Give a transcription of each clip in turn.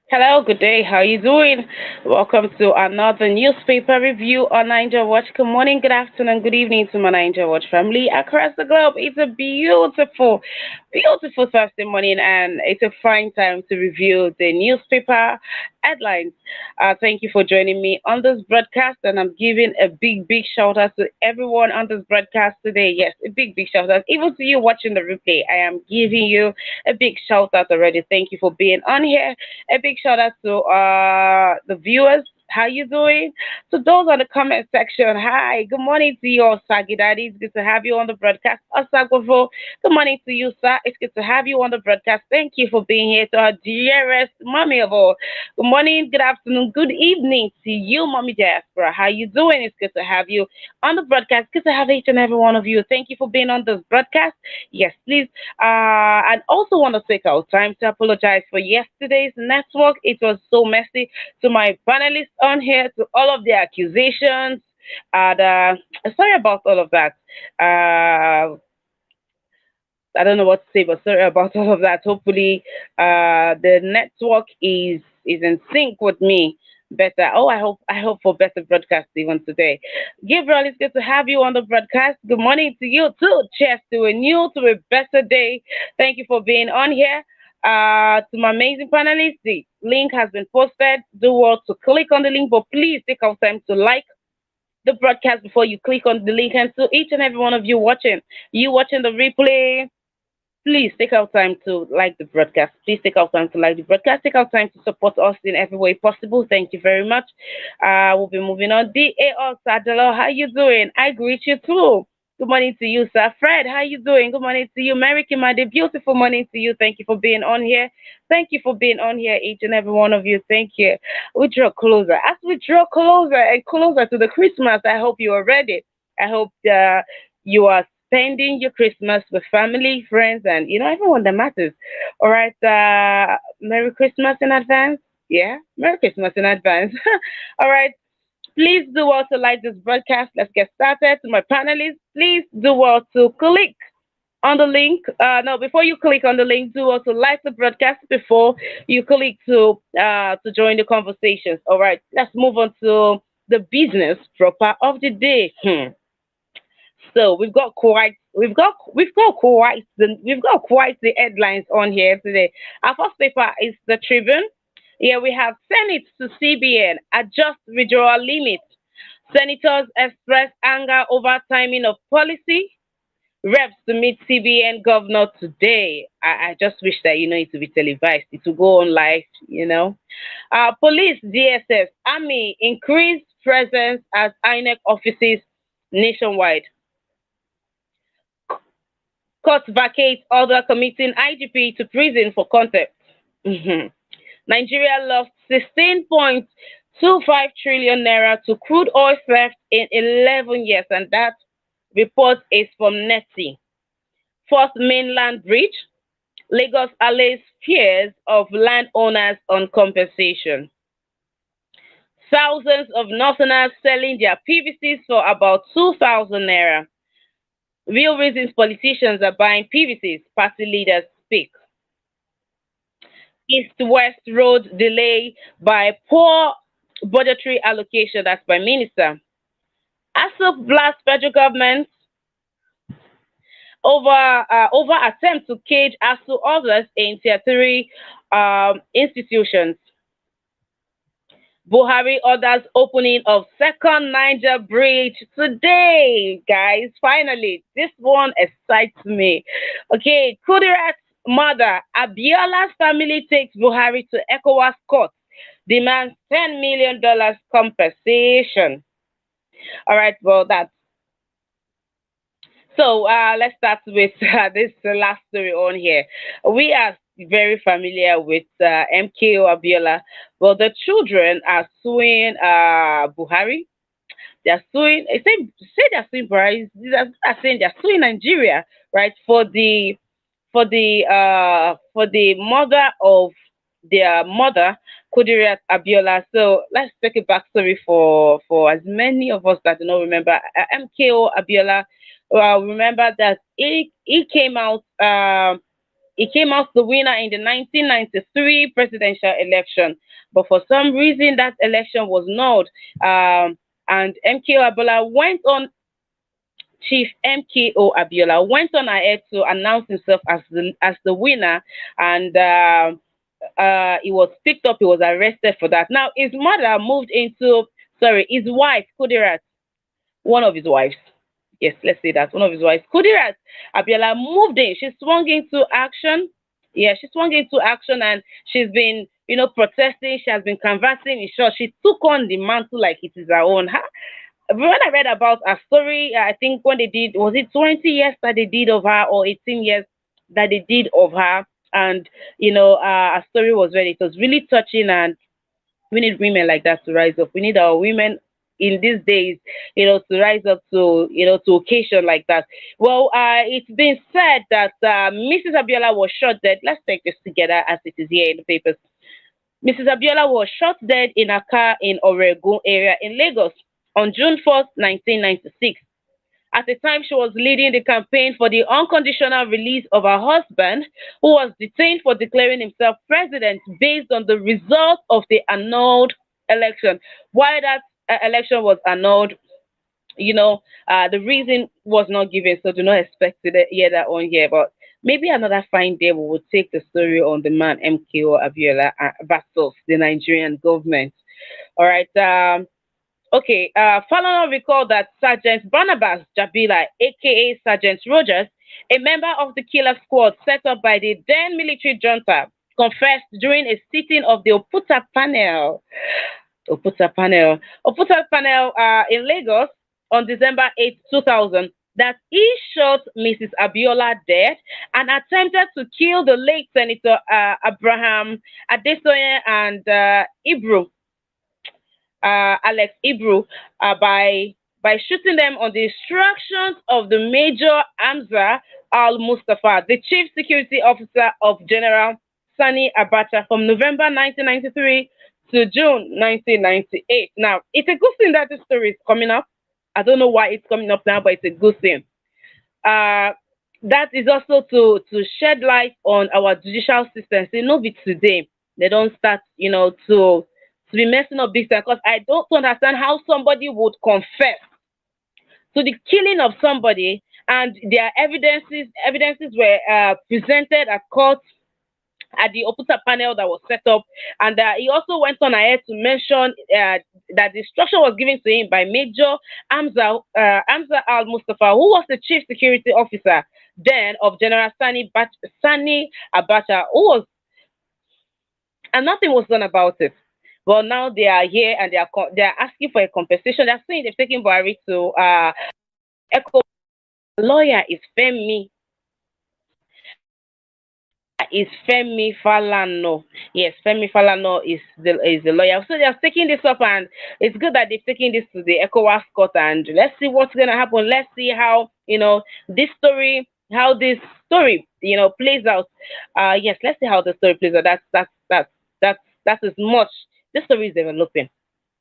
Hello, good day. How you doing? Welcome to another newspaper review on Niger Watch. Good morning, good afternoon, good evening to my Niger Watch family across the globe. It's a beautiful Thursday morning, and it's a fine time to review the newspaper headlines. Thank you for joining me on this broadcast, and I'm giving a big shout out to everyone on this broadcast today. Yes, a big shout out. Even to you watching the replay, I am giving you a big shout out already. Thank you for being on here. A big shout out to the viewers. How you doing? To those on the comment section, hi, good morning to you, Osagi Daddy. It's good to have you on the broadcast. Osagwavo, good morning to you, sir. It's good to have you on the broadcast. Thank you for being here. To our dearest mommy of all, good morning, good afternoon, good evening to you, mommy diaspora. How you doing? It's good to have you on the broadcast. Good to have each and every one of you. Thank you for being on this broadcast. Yes, please. And also want to take our time to apologize for yesterday's network. It was so messy. To my panelists on here, to all of the accusations, and sorry about all of that. I don't know what to say, but sorry about all of that. Hopefully, the network is in sync with me better. Oh, I hope for better broadcast even today. Gabriel, it's good to have you on the broadcast. Good morning to you too. Cheers to a better day. Thank you for being on here. To my amazing panelists, the link has been posted. Do well to click on the link, but please take out time to like the broadcast before you click on the link. And to each and every one of you watching the replay, please take out time to like the broadcast. Please take out time to like the broadcast. Take out time to support us in every way possible. Thank you very much. We'll be moving on. D.A. Sadalo, how you doing? I greet you too. Good morning to you, sir. Fred, how you doing? Good morning to you. Mary Kimade, beautiful morning to you. Thank you for being on here. Thank you for being on here, each and every one of you. Thank you. We draw closer. As we draw closer and closer to the Christmas, I hope you are ready. I hope you are spending your Christmas with family, friends, and everyone that matters. All right. Merry Christmas in advance. Yeah, Merry Christmas in advance. All right. Please do well to like this broadcast. Let's get started. To my panelists, please do well to click on the link. No, before you click on the link, do also like the broadcast before you click to join the conversations. All right, let's move on to the business proper of the day. So we've got quite the headlines on here today. Our first paper is the Tribune. Here we have Senate to CBN adjust withdrawal limit. Senators express anger over timing of policy. Reps to meet CBN governor today. I just wish that it to be televised. It will go on live. Police, DSS, Army increased presence at INEC offices nationwide. Court vacates order committing IGP to prison for contempt. Mhm. Nigeria lost 16.25 trillion naira to crude oil theft in 11 years, and that report is from NETI. Fourth mainland bridge. Lagos allays fears of landowners on compensation. Thousands of northerners selling their PVCs for about 2,000 naira. Real reasons politicians are buying PVCs, party leaders speak. East-West road delay by poor budgetary allocation, that's by minister. ASOP blasts federal government over attempt to cage ASU others in tier three institutions. Buhari orders opening of second Niger bridge today, guys. Finally, this one excites me. Okay, Kudirat's mother, Abiola's family takes Buhari to ECOWAS court, demands $10 million compensation. All right, well, that's so. Let's start with this last story on here. We are very familiar with MKO Abiola. Well, the children are suing Buhari. They're suing. Say they're suing Buhari. They're saying they're suing Nigeria, right? For the mother of their mother, Kudirat Abiola. So let's take a backstory for as many of us that do not remember. MKO Abiola. Remember that he came out. he came out the winner in the 1993 presidential election. But for some reason, that election was nulled. And MKO Abiola went on Chief MKO Abiola went on ahead to announce himself as the winner, and he was picked up. He was arrested for that. Now his mother moved into, sorry, his wife Kudirat, one of his wives. Yes, let's say that one of his wives, Kudirat Abiola, moved in. She swung into action. Yeah, she swung into action, and she's been, protesting. She has been canvassing. In short, she took on the mantle like it is her own. When I read about her story, I think when they did, was it 20 years that they did of her, or 18 years that they did of her? And, her story was very, it was really touching, and we need women like that to rise up. We need our women in these days, to rise up to, to occasion like that. Well, it's been said that Mrs. Abiola was shot dead. Let's take this together as it is here in the papers. Mrs. Abiola was shot dead in a car in Oregun area in Lagos on June 1st, 1996. At the time, she was leading the campaign for the unconditional release of her husband, who was detained for declaring himself president based on the result of the annulled election. Why that election was annulled, the reason was not given, so do not expect to hear that on here. But maybe another fine day we will take the story on the man MKO Abiola versus the Nigerian government. All right. Okay, Falana recalled that Sergeant Barnabas Jabila, aka Sergeant Rogers, a member of the killer squad set up by the then military junta, confessed during a sitting of the Oputa panel in Lagos on December 8, 2000, that he shot Mrs. Abiola dead and attempted to kill the late Senator Abraham Adesoye and Alex Ibru, by shooting them on the instructions of the Major Hamza Al Mustafa, the Chief Security Officer of General Sani Abacha, from November 1993 to June 1998. Now, it's a good thing that this story is coming up. I don't know why it's coming up now, but it's a good thing. Uh, that is also to shed light on our judicial system. Say, no, be today. They don't start, to be messing up big time, because I don't understand how somebody would confess to the killing of somebody and their evidences were presented at court at the Oputa panel that was set up. And he also went on ahead to mention that the instruction was given to him by Major Hamza Al Mustafa, who was the chief security officer then of General Sani Abacha, and nothing was done about it. Well, now they are here and they are asking for a compensation. They're saying they've taken Buhari to Echo. Lawyer is Femi. Is Femi Falano. Yes, Femi Falano is the lawyer. So they are taking this up, and it's good that they've taken this to the ECOWAS court, and let's see what's gonna happen. Let's see how this story plays out. Yes, let's see how the story plays out. That's as much. This story is developing,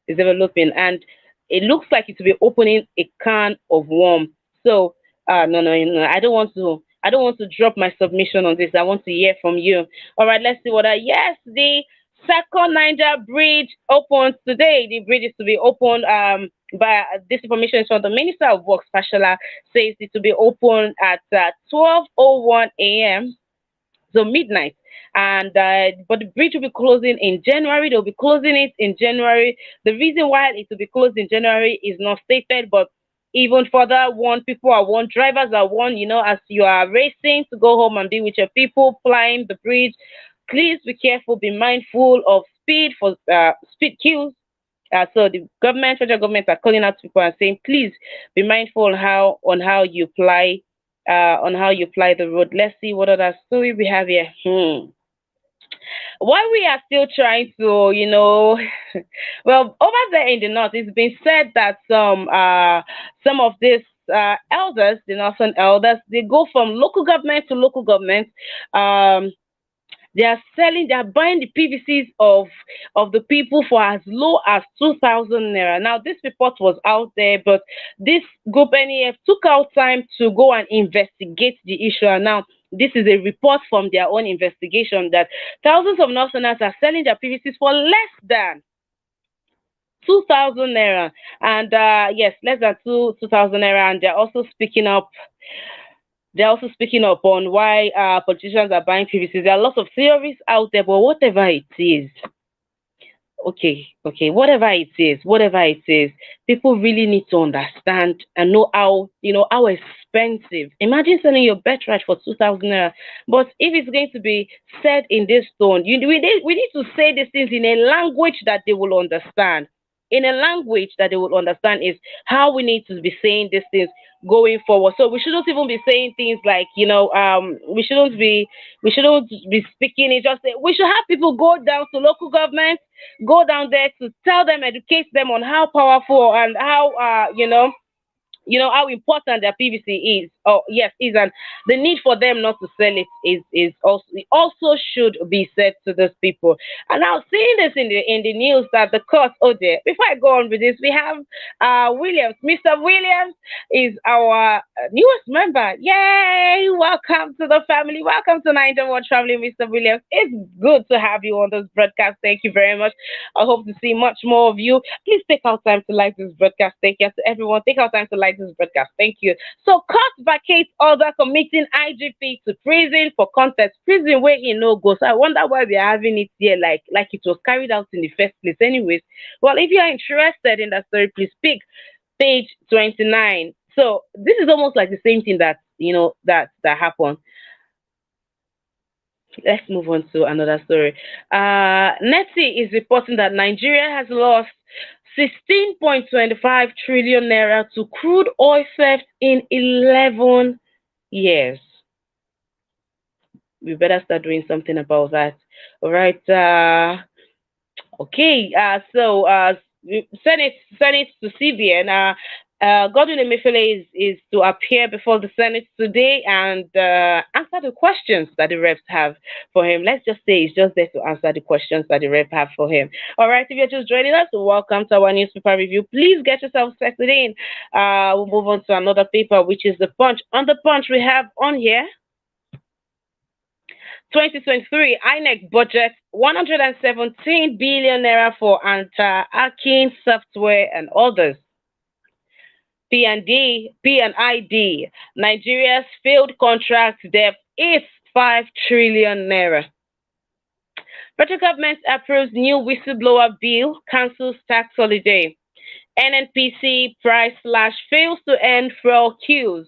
and it looks like it will be opening a can of worm. So, no, no, no, I don't want to. I don't want to drop my submission on this. I want to hear from you. All right, let's see what I. Yes, the second Niger bridge opens today. The bridge is to be opened. But this information is from the Minister of Works, Fashola, says it to be open at 12:01 a.m. So midnight. And but the bridge will be closing in January. They'll be closing it in January. The reason why it will be closed in January is not stated, but even further one, people are warned, drivers are warned, as you are racing to go home and be with your people flying the bridge, please be careful, be mindful of speed for speed cues. So the federal government are calling out to people and saying, please be mindful how you fly the road. Let's see what other story we have here. While we are still trying to, well, over there in the north, it's been said that some of these elders, the northern elders, they go from local government to local government. They are buying the PVCs of the people for as low as 2,000 naira. Now, this report was out there, but this group NEF took out time to go and investigate the issue, and now This is a report from their own investigation that thousands of Northerners are selling their PVCs for less than 2,000 naira, and yes, less than 2,000 naira, and they're also speaking up on why politicians are buying PVCs. There are lots of theories out there, but whatever it is, okay, whatever it is, people really need to understand and know how, how expensive. Imagine selling your birthright for 2,000 naira. But if it's going to be said in this tone, we need to say these things in a language that they will understand. In a language that they will understand is how we need to be saying these things going forward. So we shouldn't even be saying things like, we shouldn't be speaking it. Just say, we should have people go down to local government, go down there to tell them, educate them on how powerful and how how important their PVC is. Oh yes, is, and the need for them not to sell it is also should be said to those people. And now seeing this in the news that the court. Oh dear. Before I go on with this, we have Williams. Mr. Williams is our newest member. Yay! Welcome to the family. Welcome to Niger World Traveling, Mr. Williams. It's good to have you on this broadcast. Thank you very much. I hope to see much more of you. Please take out time to like this broadcast. Thank you to everyone. Take out time to like this broadcast. Thank you. So, court vacates order committing IGP to prison for context. Prison where he no go. So I wonder why we are having it here, like it was carried out in the first place. Anyways, well, if you are interested in that story, please pick page 29. So this is almost like the same thing that happened. Let's move on to another story. Netty is reporting that Nigeria has lost 16.25 trillion naira to crude oil theft in 11 years. We better start doing something about that. All right. Okay, Senate to CBN. Godwin Emefiele is to appear before the Senate today and answer the questions that the reps have for him. Let's just say he's just there to answer the questions that the rep have for him. All right, if you're just joining us, welcome to our newspaper review. Please get yourself settled in. We'll move on to another paper, which is the Punch. On the Punch, we have on here 2023 INEC budget 117 billion naira for anti-hacking software and others. P&ID, Nigeria's failed contract debt is 5 trillion naira. Federal government approves new whistleblower bill, cancels tax holiday. NNPC price slash fails to end fuel queues.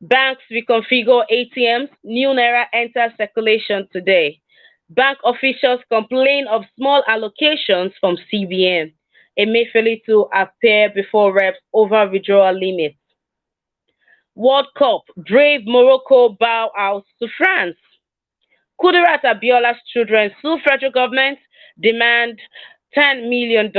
Banks reconfigure ATMs, new naira enters circulation today. Bank officials complain of small allocations from CBN. Emefiele to appear before reps over withdrawal limits. World Cup, brave Morocco bow out to France. Kudirat Abiola's children sue federal government, demand $10 million.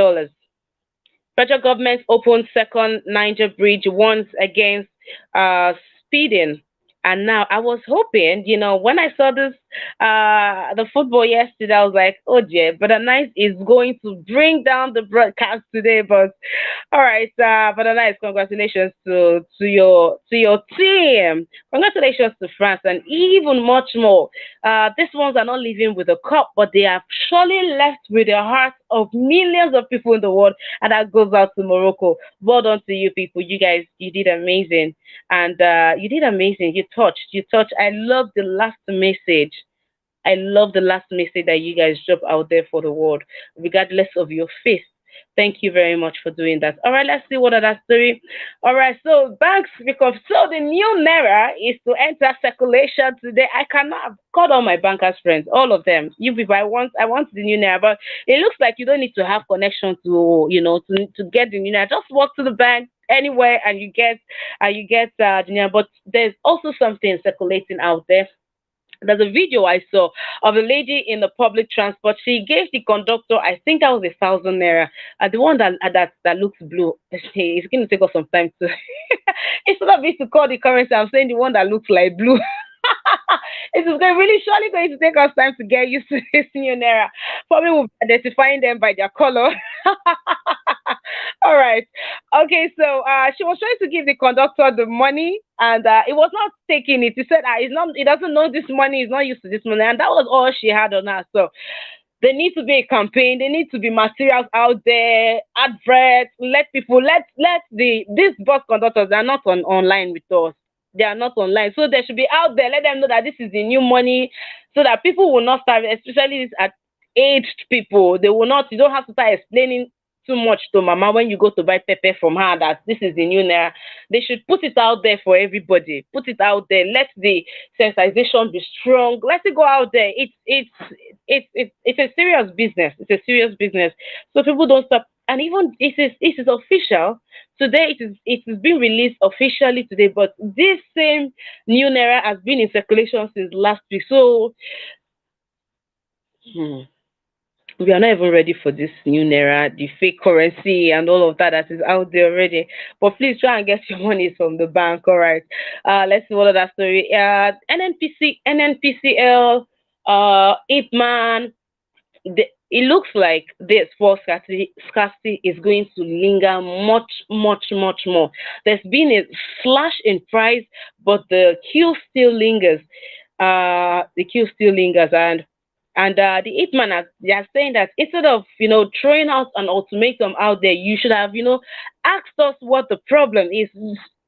Federal government opens second Niger bridge once against uh, speeding. And now I was hoping, when I saw this, the football yesterday, I was like, oh dear, but a nice is going to bring down the broadcast today. But all right, but a nice congratulations to your team. Congratulations to France, and even much more. These ones are not leaving with a cup, but they have surely left with the hearts of millions of people in the world, and that goes out to Morocco. Well done to you people. You guys, you did amazing, and you did amazing. You touched. I love the last message. I love the last message that you guys drop out there for the world, regardless of your faith. Thank you very much for doing that. All right, let's see what other story. All right, so banks, because so the new naira is to enter circulation today. I cannot have called all my bankers friends, all of them. You people, I want the new naira, but it looks like you don't need to have connection to get the new naira. Just walk to the bank anywhere and you get the naira. But there's also something circulating out there. There's a video I saw of a lady in the public transport. She gave the conductor, I think that was 1,000 naira, the one that looks blue. It's going to take us some time to. Instead of me to call the currency, I'm saying the one that looks like blue. It is really surely going to take us time to get used to this new naira. Probably we'll be identifying them by their color. All right. Okay, so she was trying to give the conductor the money, and it was not taking it. He said, "It's not. He doesn't know this money. He's not used to this money," and that was all she had on her. So there needs to be a campaign. There needs to be materials out there, adverts. Let people let the these bus conductors, they are not online with us. They are not online, so they should be out there. Let them know that this is the new money, so that people will not start, especially these at aged people. They will not. You don't have to start explaining too much to mama when you go to buy pepper from her that this is the new naira. They should put it out there for everybody. Put it out there. Let the sensitization be strong. Let it go out there. It's a serious business. It's a serious business. So people don't stop. And even it is official today. It is being released officially today. But this same new naira has been in circulation since last week. So hmm, we are not even ready for this new naira, the fake currency, and all of that is out there already. But please try and get your money from the bank. All right. Let's see what other story. NNPCL, Ipman, it looks like this fuel scarcity is going to linger much, much, much more. There's been a slash in price, but the queue still lingers. And the hitman they are saying that instead of throwing out an ultimatum out there, you should have asked us what the problem is.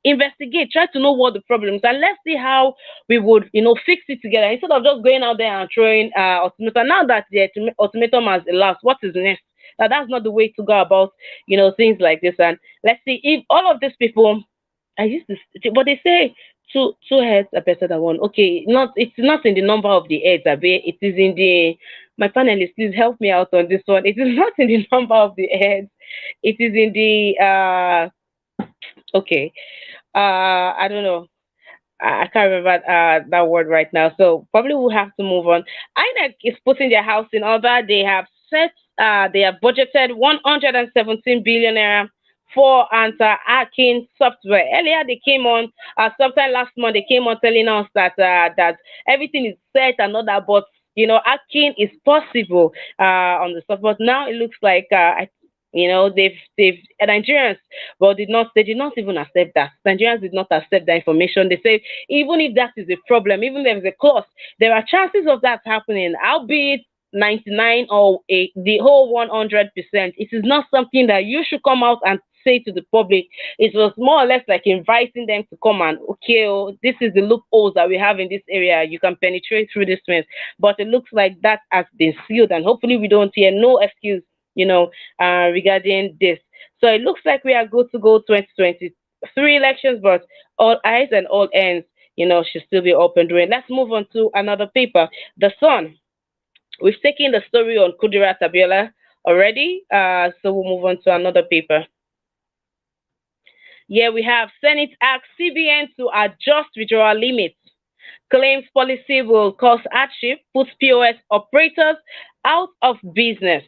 Investigate, try to know what the problem is, and let's see how we would fix it together instead of just going out there and throwing ultimatum. Now that the ultimatum has elapsed, what is next? That's not the way to go about things like this. And let's see if all of these people, I used to, but they say two heads are better than one. Okay, not it's not in the number of the heads, Abe. It is in the, my panelists. Please help me out on this one. It is not in the number of the heads. It is in the okay. I don't know. I can't remember that word right now. So probably we'll have to move on. INEC is putting their house in order. They have set, they have budgeted 117 billion naira for anti-hacking software. Earlier they came on, sometime last month they came on telling us that everything is set and all that, but hacking is possible on the software. But now it looks like they've Nigerians, well, they did not even accept that. Nigerians did not accept that information. They say even if that is a problem, even if there is a cost, there are chances of that happening, albeit 99 or the whole 100%. It is not something that you should come out and say to the public. It was more or less like inviting them to come and, okay, oh, this is the loopholes that we have in this area. You can penetrate through this fence. But it looks like that has been sealed, and hopefully we don't hear no excuse, regarding this. So it looks like we are good to go 2023 elections, but all eyes and all ends, should still be open doing. Let's move on to another paper. The Sun. We've taken the story on Kudirat Abiola already, so we'll move on to another paper. Yeah, we have Senate asks CBN to adjust withdrawal limits. Claims policy will cause hardship, puts POS operators out of business.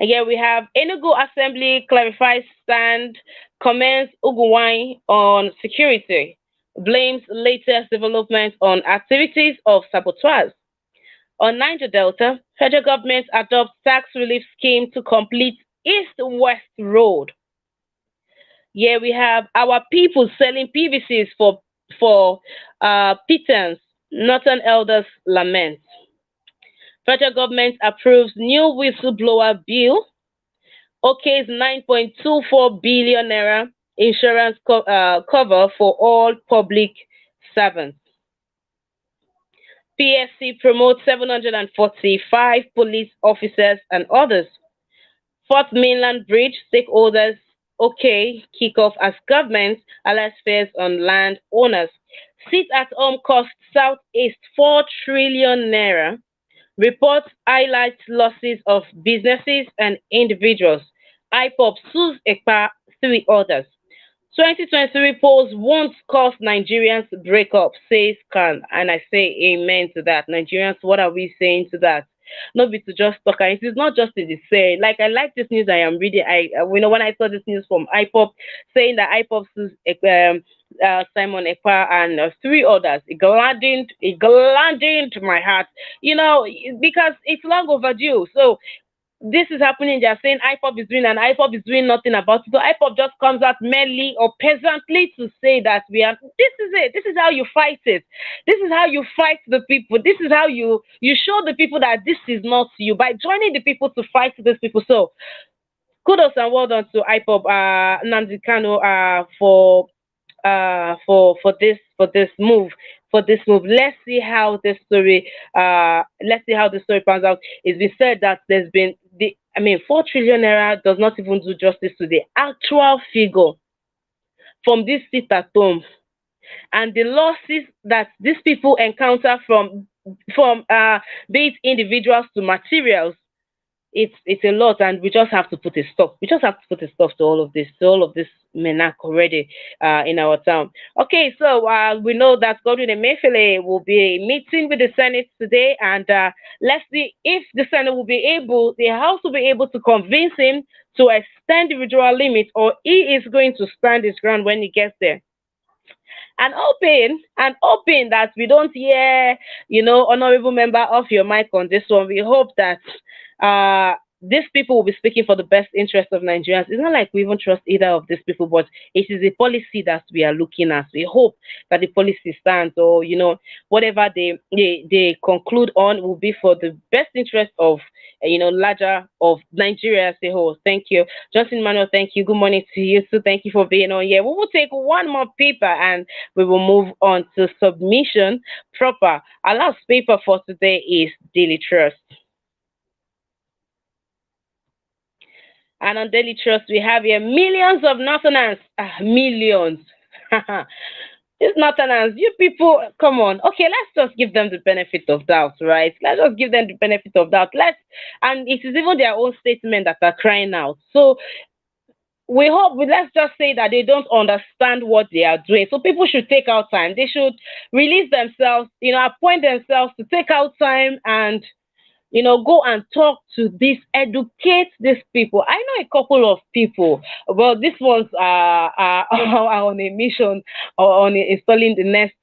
Again, we have Enugu Assembly clarifies stand, comments Uguwai on security, blames latest developments on activities of saboteurs. On Niger Delta, federal government adopts tax relief scheme to complete East-West Road. Here we have our people selling PVCs for pittance, Northern elders lament. Federal government approves new whistleblower bill. OK's 9.24 billion naira insurance cover for all public servants. PSC promotes 745 police officers and others. Fourth Mainland Bridge stakeholders okay kickoff as government allies fares on land owners. Sit at home cost Southeast 4 trillion naira. Reports highlight losses of businesses and individuals. IPOP sues ECPA, three others. 2023 polls won't cause Nigerians break up, says Khan. And I say amen to that. Nigerians, what are we saying to that? Not be to just talk. And it is not just to say. Like, I like this news I am reading. When I saw this news from IPOP saying that IPOP sues Simon Ekpa and three others, it gladdened my heart. Because it's long overdue. So this is happening, they are saying IPOP is doing, and IPOP is doing nothing about it. So IPOP just comes out merely or peasantly to say that we are. This is it. This is how you fight it. This is how you fight the people. This is how you show the people that this is not you by joining the people to fight these people. So kudos and well done to IPOP, Nnamdi Kanu, for this move. For this move, let's see how this story. Let's see how the story pans out. It's been said that there's been the. I mean, 4 trillion naira does not even do justice to the actual figure from this sit at home and the losses that these people encounter from be it individuals to materials. It's a lot, and we just have to put a stop. We just have to put a stop to all of this, to all of this menace already in our town. Okay, so we know that Godwin Emefiele will be meeting with the Senate today, and let's see if the Senate will be able, the House will be able to convince him to extend the withdrawal limit, or he is going to stand his ground when he gets there. And hoping that we don't hear, honorable member off your mic on this one. We hope that these people will be speaking for the best interest of Nigerians. It's not like we even trust either of these people, but it is a policy that we are looking at. We hope that the policy stands, or whatever they conclude on will be for the best interest of larger of Nigeria as a whole. Thank you, Justin Manuel. Thank you. Good morning to you too. Thank you for being on here. We will take one more paper and we will move on to submission proper. Our last paper for today is Daily Trust. And on Daily Trust, we have here millions of Northerners. Millions. These Northerners, you people, come on. Okay, let's just give them the benefit of doubt, right? Let's just give them the benefit of doubt. And it is even their own statement that are crying out. So we hope, let's just say that they don't understand what they are doing. So people should take out time. They should release themselves, appoint themselves to take out time and go and talk to educate these people. I know a couple of people. Well, these ones are on a mission or on installing the next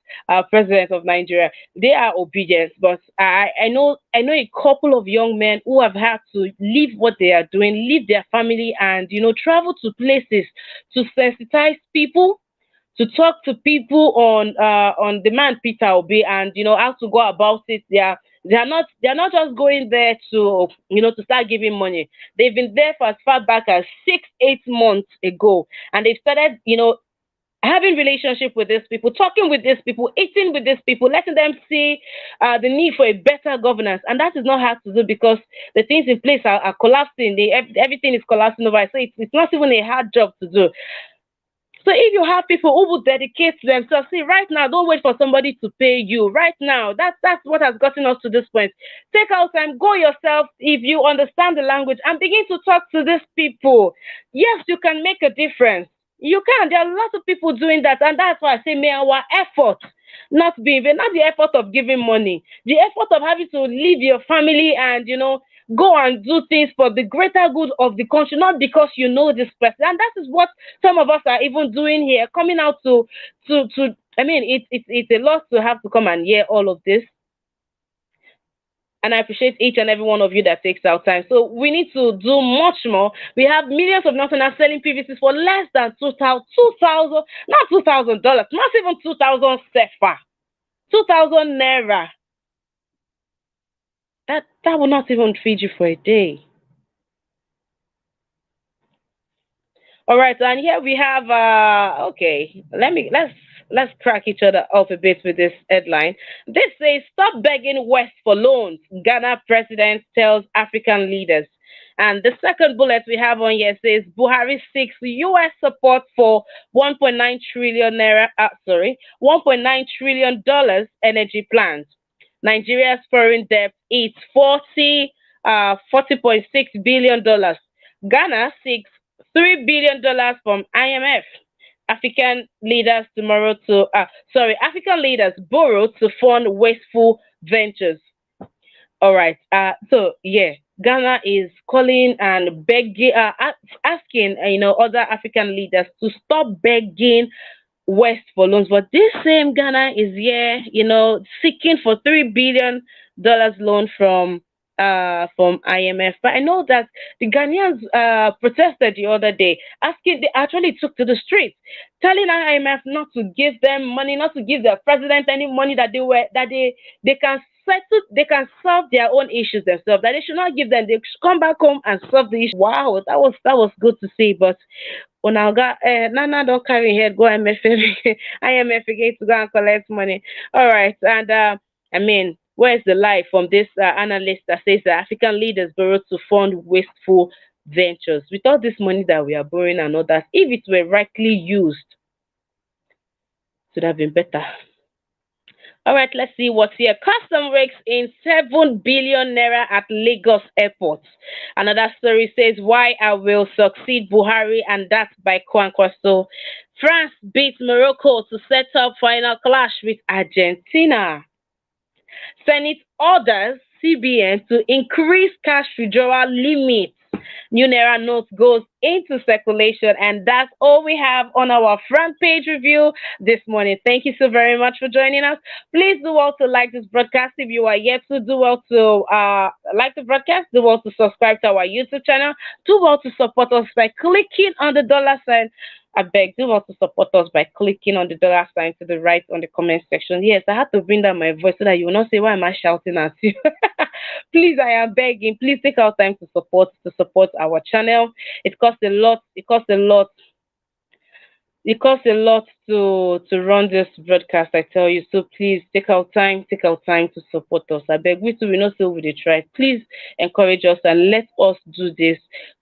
president of Nigeria. They are obedient, but I know a couple of young men who have had to leave what they are doing, leave their family, and travel to places to sensitize people, to talk to people on the man Peter Obi, and how to go about it. They are not just going there to start giving money. They've been there for as far back as 6 8 months ago, and they've started having relationship with these people, talking with these people, eating with these people, letting them see the need for a better governance. And that is not hard to do because the things in place are collapsing. Everything is collapsing over. So it's not even a hard job to do. So if you have people who would dedicate themselves, see right now, don't wait for somebody to pay you. Right now, that's what has gotten us to this point. Take out time, go yourself if you understand the language, and begin to talk to these people. Yes, you can make a difference. You can. There are lots of people doing that, and that's why I say may our effort not be in vain. Not the effort of giving money, the effort of having to leave your family and go and do things for the greater good of the country, not because you know this person. And that is what some of us are even doing here, coming out to. I mean, it's a lot to have to come and hear all of this, and I appreciate each and every one of you that takes our time. So we need to do much more. We have millions of Northerners selling PVCs for less than 2,000, not $2,000, not even 2,000 sefa, 2,000 naira. That will not even feed you for a day. All right, and here we have okay, let's crack each other up a bit with this headline. This says stop begging West for loans. Ghana president tells African leaders. And the second bullet we have on here says Buhari seeks US support for 1.9 trillion naira 1.9 trillion dollars energy plans. Nigeria's foreign debt is 40.6 billion dollars. Ghana seeks $3 billion from IMF. African leaders borrow to fund wasteful ventures. All right. So yeah, Ghana is calling and begging, asking, other African leaders to stop begging West for loans. But this same Ghana is here, seeking for $3 billion loan from from IMF. But I know that the Ghanaians protested the other day, asking, they actually took to the streets, telling IMF not to give them money, not to give the president any money that they can settle, they can solve their own issues themselves. That they should not give them. They should come back home and solve the issue. Wow, that was good to see. But when I got Nana don't carry head, go IMF IMF again to go and collect money. All right, and I mean, where's the lie from this analyst that says that African leaders borrow to fund wasteful ventures? With all this money that we are borrowing and all that, if it were rightly used, it would have been better. All right, let's see what's here. Custom rakes in 7 billion naira at Lagos airport. Another story says why I will succeed Buhari, and that's by Kwankwaso. France beats Morocco to set up final clash with Argentina. Senate orders CBN to increase cash withdrawal limits. New Naira note goes into circulation, and that's all we have on our front page review this morning. Thank you so very much for joining us. Please do well to like this broadcast if you are yet to. Do well to like the broadcast. Do well to subscribe to our YouTube channel. Do well to support us by clicking on the dollar sign. I beg, do want to support us by clicking on the dollar sign to the right on the comment section. Yes, I had to bring down my voice so that you will not say, why am I shouting at you? Please, I am begging. Please take our time to support our channel. It costs a lot. It costs a lot to run this broadcast, I tell you. So please take our time to support us. I beg we too will not say we dey try. Please encourage us and let us do this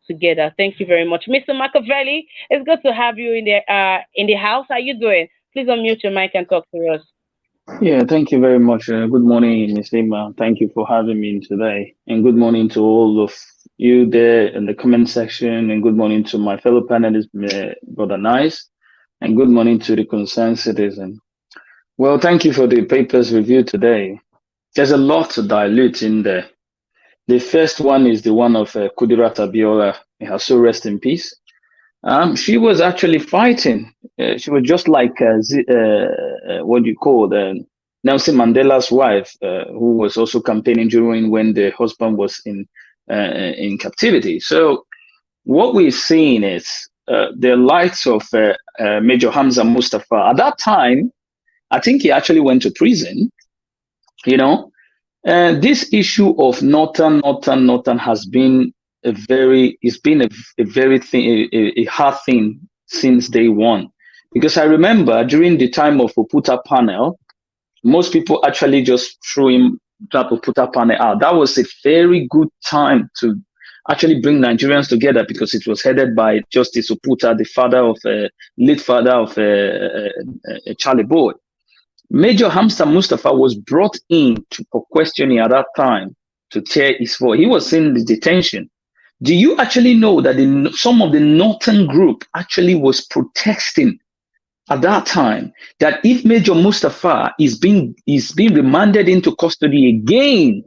together. Thank you very much. Mr. Machiavelli, it's good to have you in the house. How you doing? Please unmute your mic and talk to us. Yeah, thank you very much. Good morning, Ms. Lima. Thank you for having me today. And good morning to all of you there in the comment section. And good morning to my fellow panelists, Brother Nice. And good morning to the concerned citizen. Well, thank you for the papers review today. There's a lot to dilute in there. The first one is the one of Kudirat Abiola. May her soul rest in peace. She was actually fighting. She was just like what do you call Nelson Mandela's wife, who was also campaigning during when the husband was in captivity. So what we're seeing is the likes of Major Hamza Mustafa. At that time, I think he actually went to prison. You know, this issue of Northern has been a very thing, a hard thing since day one. Because I remember during the time of Oputa panel, most people actually just threw him that Oputa panel out. That was a very good time to actually bring Nigerians together because it was headed by Justice Oputa, the late father of Charlie Boy. Major Hamza Mustafa was brought in for questioning at that time to tear his voice. He was in the detention. Do you actually know that some of the Northern group actually was protesting at that time that if Major Mustafa is being remanded into custody again,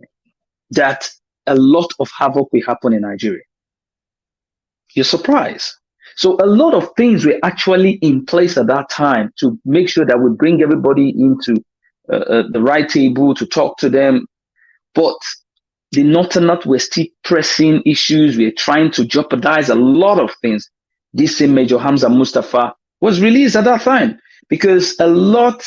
that a lot of havoc will happen in Nigeria? You're surprised. So a lot of things were actually in place at that time to make sure that we bring everybody into the right table to talk to them. But the Northerners were still pressing issues. We're trying to jeopardize a lot of things. This same Major Hamza Mustafa was released at that time because a lot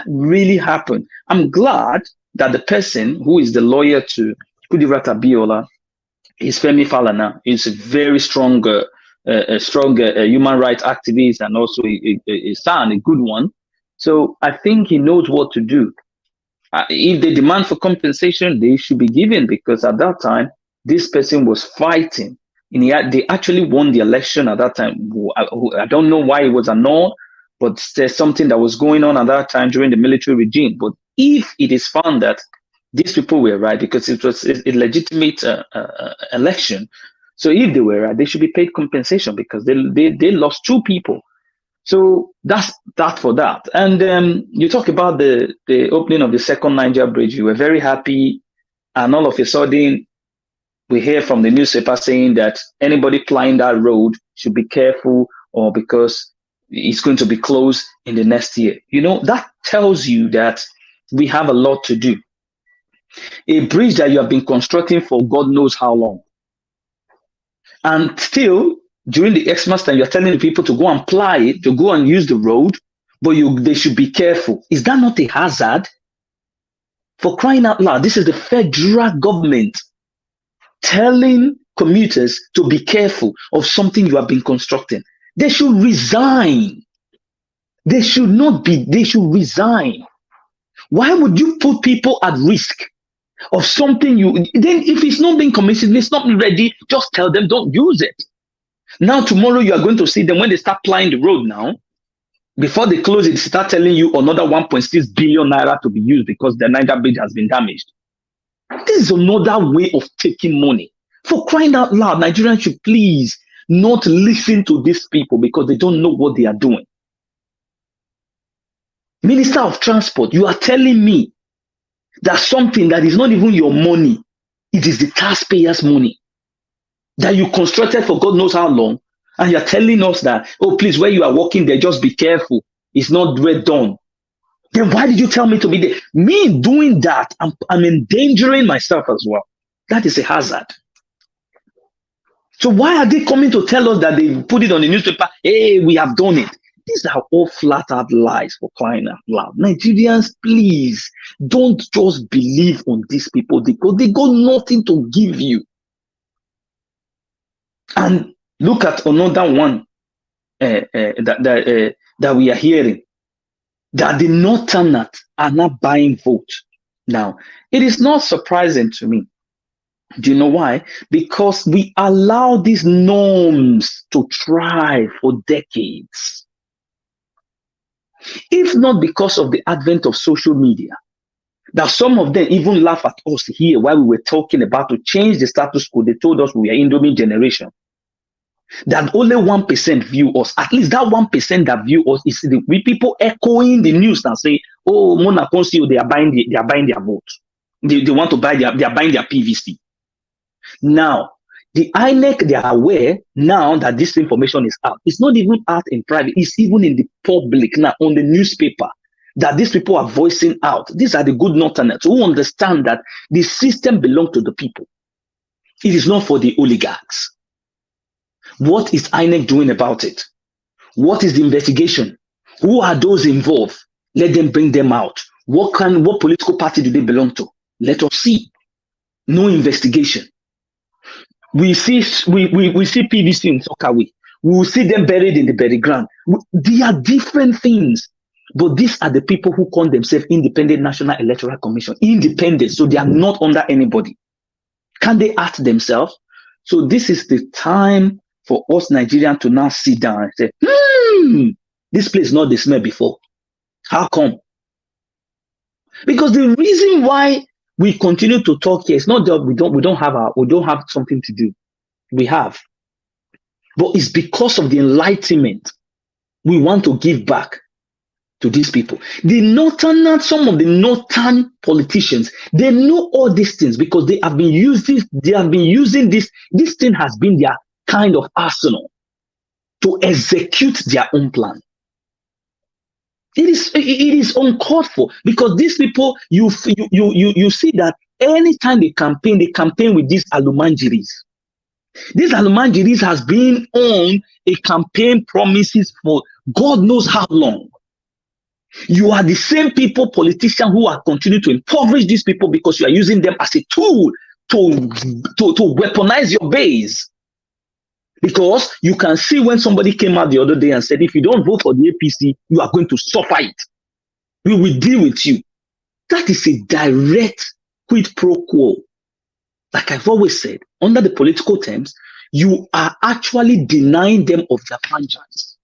really happened. I'm glad that the person who is the lawyer to Kudirat Abiola is Femi Falana. He's a very strong human rights activist and also a good one. So I think he knows what to do. If they demand for compensation, they should be given because at that time, this person was fighting. And they actually won the election at that time. I don't know why it was annulled, but there's something that was going on at that time during the military regime. But if it is found that these people were right, because it was a legitimate election, so if they were right, they should be paid compensation because they lost two people. So that's that for that. And you talk about the opening of the second Niger bridge. You were very happy, and all of a sudden, we hear from the newspaper saying that anybody flying that road should be careful, or because it's going to be closed in the next year. You know, that tells you that we have a lot to do. A bridge that you have been constructing for God knows how long. And still, during the Xmas time, you're telling the people to go and ply it, to go and use the road, but they should be careful. Is that not a hazard? For crying out loud, this is the federal government telling commuters to be careful of something you have been constructing. They should resign. They should resign. Why would you put people at risk of something then if it's not being commissioned, it's not ready, just tell them don't use it. Now tomorrow you are going to see them when they start plying the road now. Before they close it, start telling you another 1.6 billion naira to be used because the Niger bridge has been damaged. This is another way of taking money. For crying out loud, Nigerians should please not listen to these people because they don't know what they are doing. Minister of Transport, you are telling me that something that is not even your money, it is the taxpayers' money that you constructed for God knows how long, and you're telling us that, oh, please, where you are working there, just be careful. It's not well done. Then why did you tell me to be there? Me doing that, I'm endangering myself as well. That is a hazard. So why are they coming to tell us that they put it on the newspaper? Hey, we have done it. These are all flat out lies, for crying out loud. Nigerians, please don't just believe on these people because they got nothing to give you. And look at another one that we are hearing, that the Northerners are not buying votes. Now, it is not surprising to me. Do you know why? Because we allow these norms to thrive for decades. If not because of the advent of social media, that some of them even laugh at us here while we were talking about to change the status quo. They told us we are Indomie generation. That only 1% view us. At least that 1% that view us is the people echoing the news and say, oh, Mona Consio, they are buying their vote. They want to buy they are buying their PVC. Now, the INEC, they are aware now that this information is out. It's not even out in private. It's even in the public now, on the newspaper, that these people are voicing out. These are the good Northerners who understand that the system belongs to the people. It is not for the oligarchs. What is INEC doing about it? What is the investigation? Who are those involved? Let them bring them out. What political party do they belong to? Let us see. No investigation. We see PVC in Sokawe. We will see them buried in the burial ground. They are different things. But these are the people who call themselves Independent National Electoral Commission. Independent, so they are not under anybody. Can they act themselves? So this is the time for us Nigerians to now sit down and say, this place not the smell before. How come? Because the reason why we continue to talk here is not that we don't have something to do. We have. But it's because of the enlightenment we want to give back to these people. Some of the northern politicians, they know all these things because they have been using this. This thing has been their kind of arsenal to execute their own plan. It is uncalled for because these people, you see that anytime they campaign with these alumanjiris. These alumanjiris has been on a campaign promises for God knows how long. You are the same people, politicians, who are continuing to impoverish these people because you are using them as a tool to weaponize your base. Because you can see when somebody came out the other day and said, if you don't vote for the APC, you are going to suffer it. We will deal with you. That is a direct quid pro quo. Like I've always said, under the political terms, you are actually denying them of their franchise.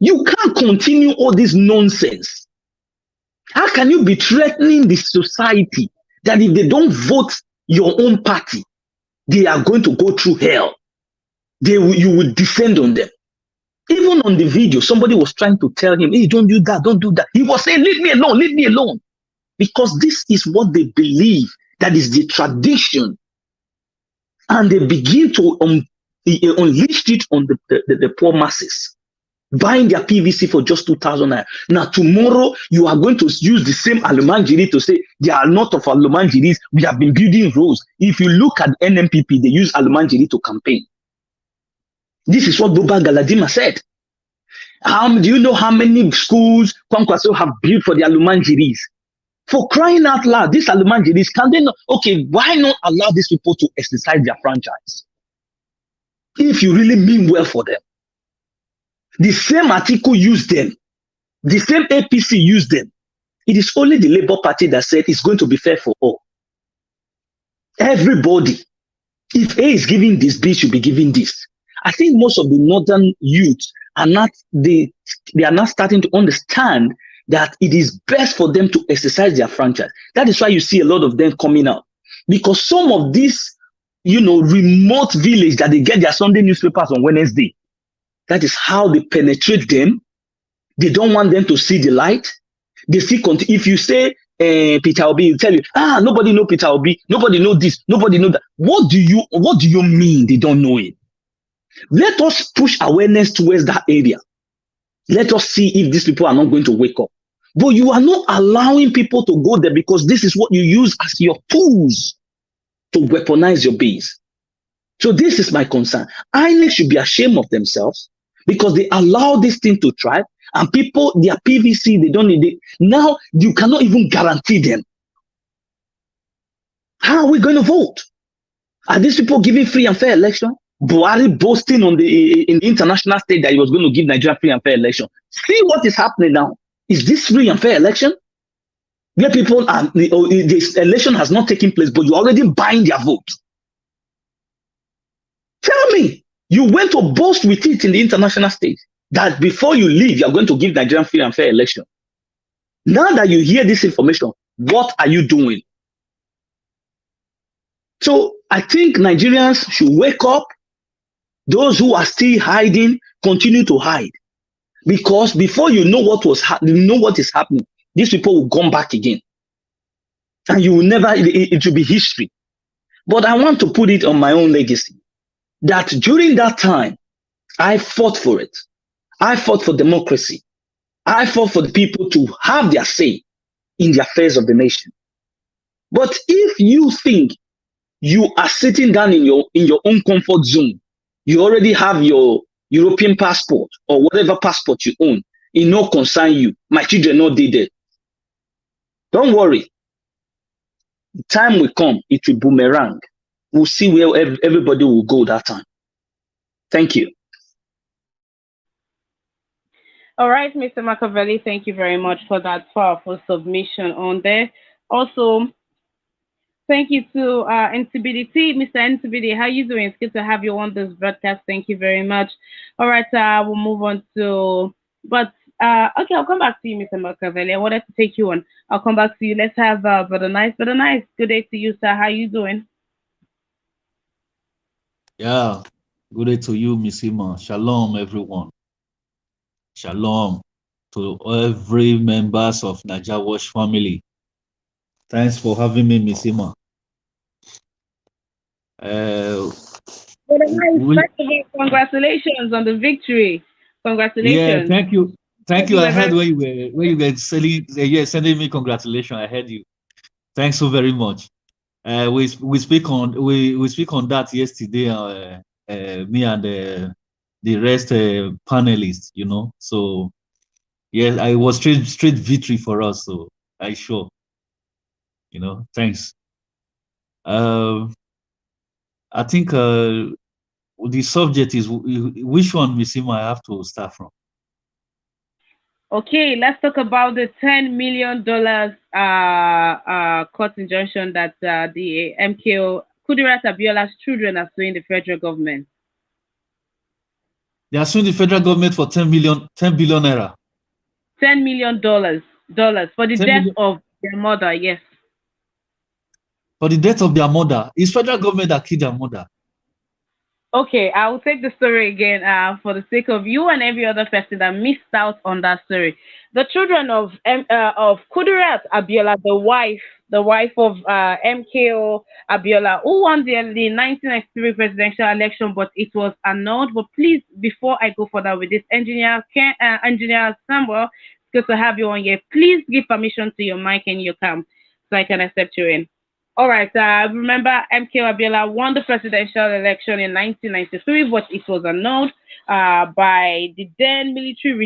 You can't continue all this nonsense. How can you be threatening the society that if they don't vote your own party, they are going to go through hell? You will descend on them. Even on the video, somebody was trying to tell him, hey, don't do that, don't do that. He was saying, leave me alone. Because this is what they believe, that is the tradition. And they begin to unleash it on the poor masses. buying their PVC for just 2,000 naira. Now, tomorrow, you are going to use the same Alumanjiri to say, there are a lot of Alumanjiris. We have been building roads. If you look at NMPP, they use Alumanjiri to campaign. This is what Buba Galadima said. Do you know how many schools Kwankwaso have built for the Alumanjiris? For crying out loud, these Alumanjiris, can they not? Okay, why not allow these people to exercise their franchise? If you really mean well for them. The same article used them. The same APC used them. It is only the Labour Party that said it's going to be fair for all. Everybody. If A is giving this, B should be giving this. I think most of the northern youths are not, they are not starting to understand that it is best for them to exercise their franchise. That is why you see a lot of them coming out. Because some of these, remote village that they get their Sunday newspapers on Wednesday, that is how they penetrate them. They don't want them to see the light. They see, if you say Peter Obi, will tell you, nobody know Peter Obi, nobody know this, nobody know that. What do you mean they don't know it? Let us push awareness towards that area. Let us see if these people are not going to wake up. But you are not allowing people to go there because this is what you use as your tools to weaponize your base. So this is my concern. INEC should be ashamed of themselves because they allow this thing to thrive, and people, their PVC, they don't need it. Now you cannot even guarantee them. How are we going to vote? Are these people giving free and fair election? Buhari boasting in the international stage that he was going to give Nigeria free and fair election. See what is happening now. Is this free and fair election? Where people are, this election has not taken place, but you're already buying their vote. Tell me, you went to boast with it in the international stage that before you leave, you're going to give Nigerian free and fair election. Now that you hear this information, what are you doing? So I think Nigerians should wake up. Those who are still hiding, continue to hide. Because before you know what is happening, these people will come back again. And you will never, it will be history. But I want to put it on my own legacy. That during that time, I fought for it. I fought for democracy. I fought for the people to have their say in the affairs of the nation. But if you think you are sitting down in your own comfort zone, you already have your European passport or whatever passport you own, it no concern you. My children no did it. Don't worry. The time will come, it will boomerang. We'll see where everybody will go that time. Thank you. All right, Mr. Machiavelli, thank you very much for that powerful submission on there. Also, thank you to NCBDT, Mr. NCBD. How you doing? It's good to have you on this broadcast. Thank you very much. All right, we'll move on to, okay, I'll come back to you, Mr. Machiavelli. I wanted to take you on. I'll come back to you. Let's have Brother Nice. Brother Nice, good day to you, sir. How you doing? Yeah, good day to you, Miss Ima. Shalom, everyone. Shalom to every members of Naija Watch family. Thanks for having me, Miss Ima. Congratulations on the victory. Congratulations. Yeah, thank you. Thank you. I heard where you were sending me congratulations. I heard you. Thanks so very much. We speak on that yesterday. Me and the rest panelists, So yeah, I was straight victory for us. So I sure, thanks. I think the subject is which one, Miss Ima, I have to start from. Okay, let's talk about the $10 million court injunction that the MKO Kudirat Abiola's children are suing the federal government. They are suing the federal government for 10 billion naira. $10 million for the death of their mother. Yes. For the death of their mother, it's federal government that killed their mother. Okay, I will take the story again for the sake of you and every other person that missed out on that story. The children of Kudirat Abiola, the wife, the wife of MKO Abiola, who won the 1993 presidential election, but it was annulled. But please, before I go further with this, engineer Samuel, it's good to have you on here. Please give permission to your mic and your cam so I can accept you in. All right. Remember, MK Abiola won the presidential election in 1993, but it was annulled by the then military